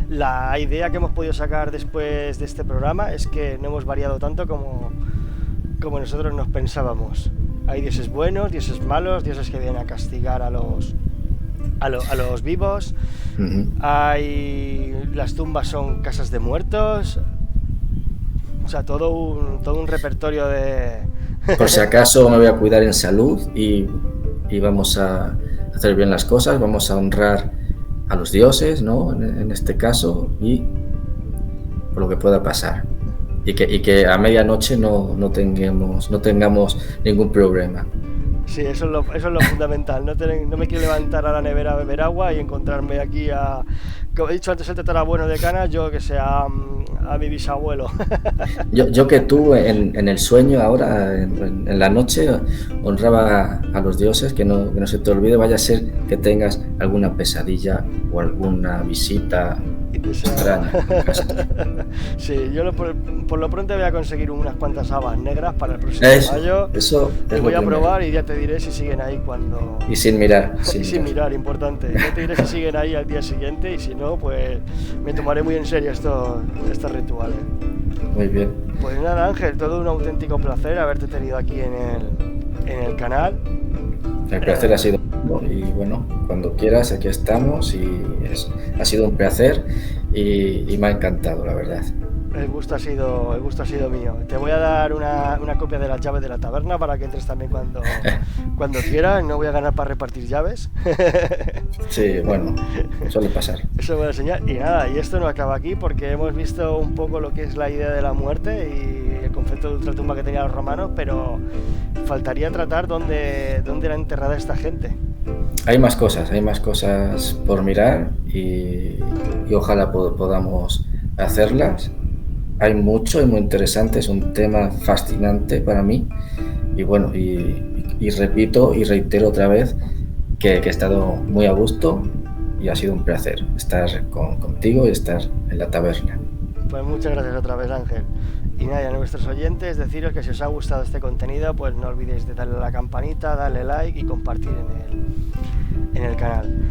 la idea que hemos podido sacar después de este programa es que no hemos variado tanto como nosotros nos pensábamos. Hay dioses buenos, dioses malos, dioses que vienen a castigar a los vivos. Uh-huh. Las tumbas son casas de muertos. O sea, todo un repertorio de... Por si acaso me voy a cuidar en salud y vamos a hacer bien las cosas, vamos a honrar a los dioses, ¿no? En este caso, y por lo que pueda pasar. Y que a medianoche no tengamos ningún problema. Sí, eso es lo fundamental. No me quiero levantar a la nevera a beber agua y encontrarme aquí como he dicho antes, el tatarabuelo de Canas, yo que sea a mi bisabuelo. Yo que tú en el sueño ahora, en la noche, honraba a los dioses, que no se te olvide, vaya a ser que tengas alguna pesadilla o alguna visita Y te se extraña. Sí, yo por lo pronto voy a conseguir unas cuantas habas negras para el próximo mayo. Eso y voy a probar y ya te diré si siguen ahí cuando... Y sin mirar. Sin mirar, importante. Ya te diré si siguen ahí al día siguiente y si no, pues me tomaré muy en serio estos rituales. Muy bien. Pues nada, Ángel, todo un auténtico placer haberte tenido aquí en el canal. El placer ha sido mío y bueno, cuando quieras aquí estamos y ha sido un placer y me ha encantado, la verdad. El gusto ha sido mío. Te voy a dar una copia de las llaves de la taberna para que entres también cuando quieras. No voy a ganar para repartir llaves. Sí, bueno, suele pasar. Eso voy a enseñar. Y nada, y esto no acaba aquí porque hemos visto un poco lo que es la idea de la muerte y el concepto de ultratumba que tenían los romanos, pero faltaría tratar dónde era enterrada esta gente. Hay más cosas por mirar y ojalá podamos hacerlas. Hay mucho y muy interesante, es un tema fascinante para mí y bueno, y repito y reitero otra vez que he estado muy a gusto y ha sido un placer estar contigo y estar en la taberna. Pues muchas gracias otra vez, Ángel. Y nada, a nuestros oyentes, deciros que si os ha gustado este contenido, pues no olvidéis de darle a la campanita, darle like y compartir en el canal.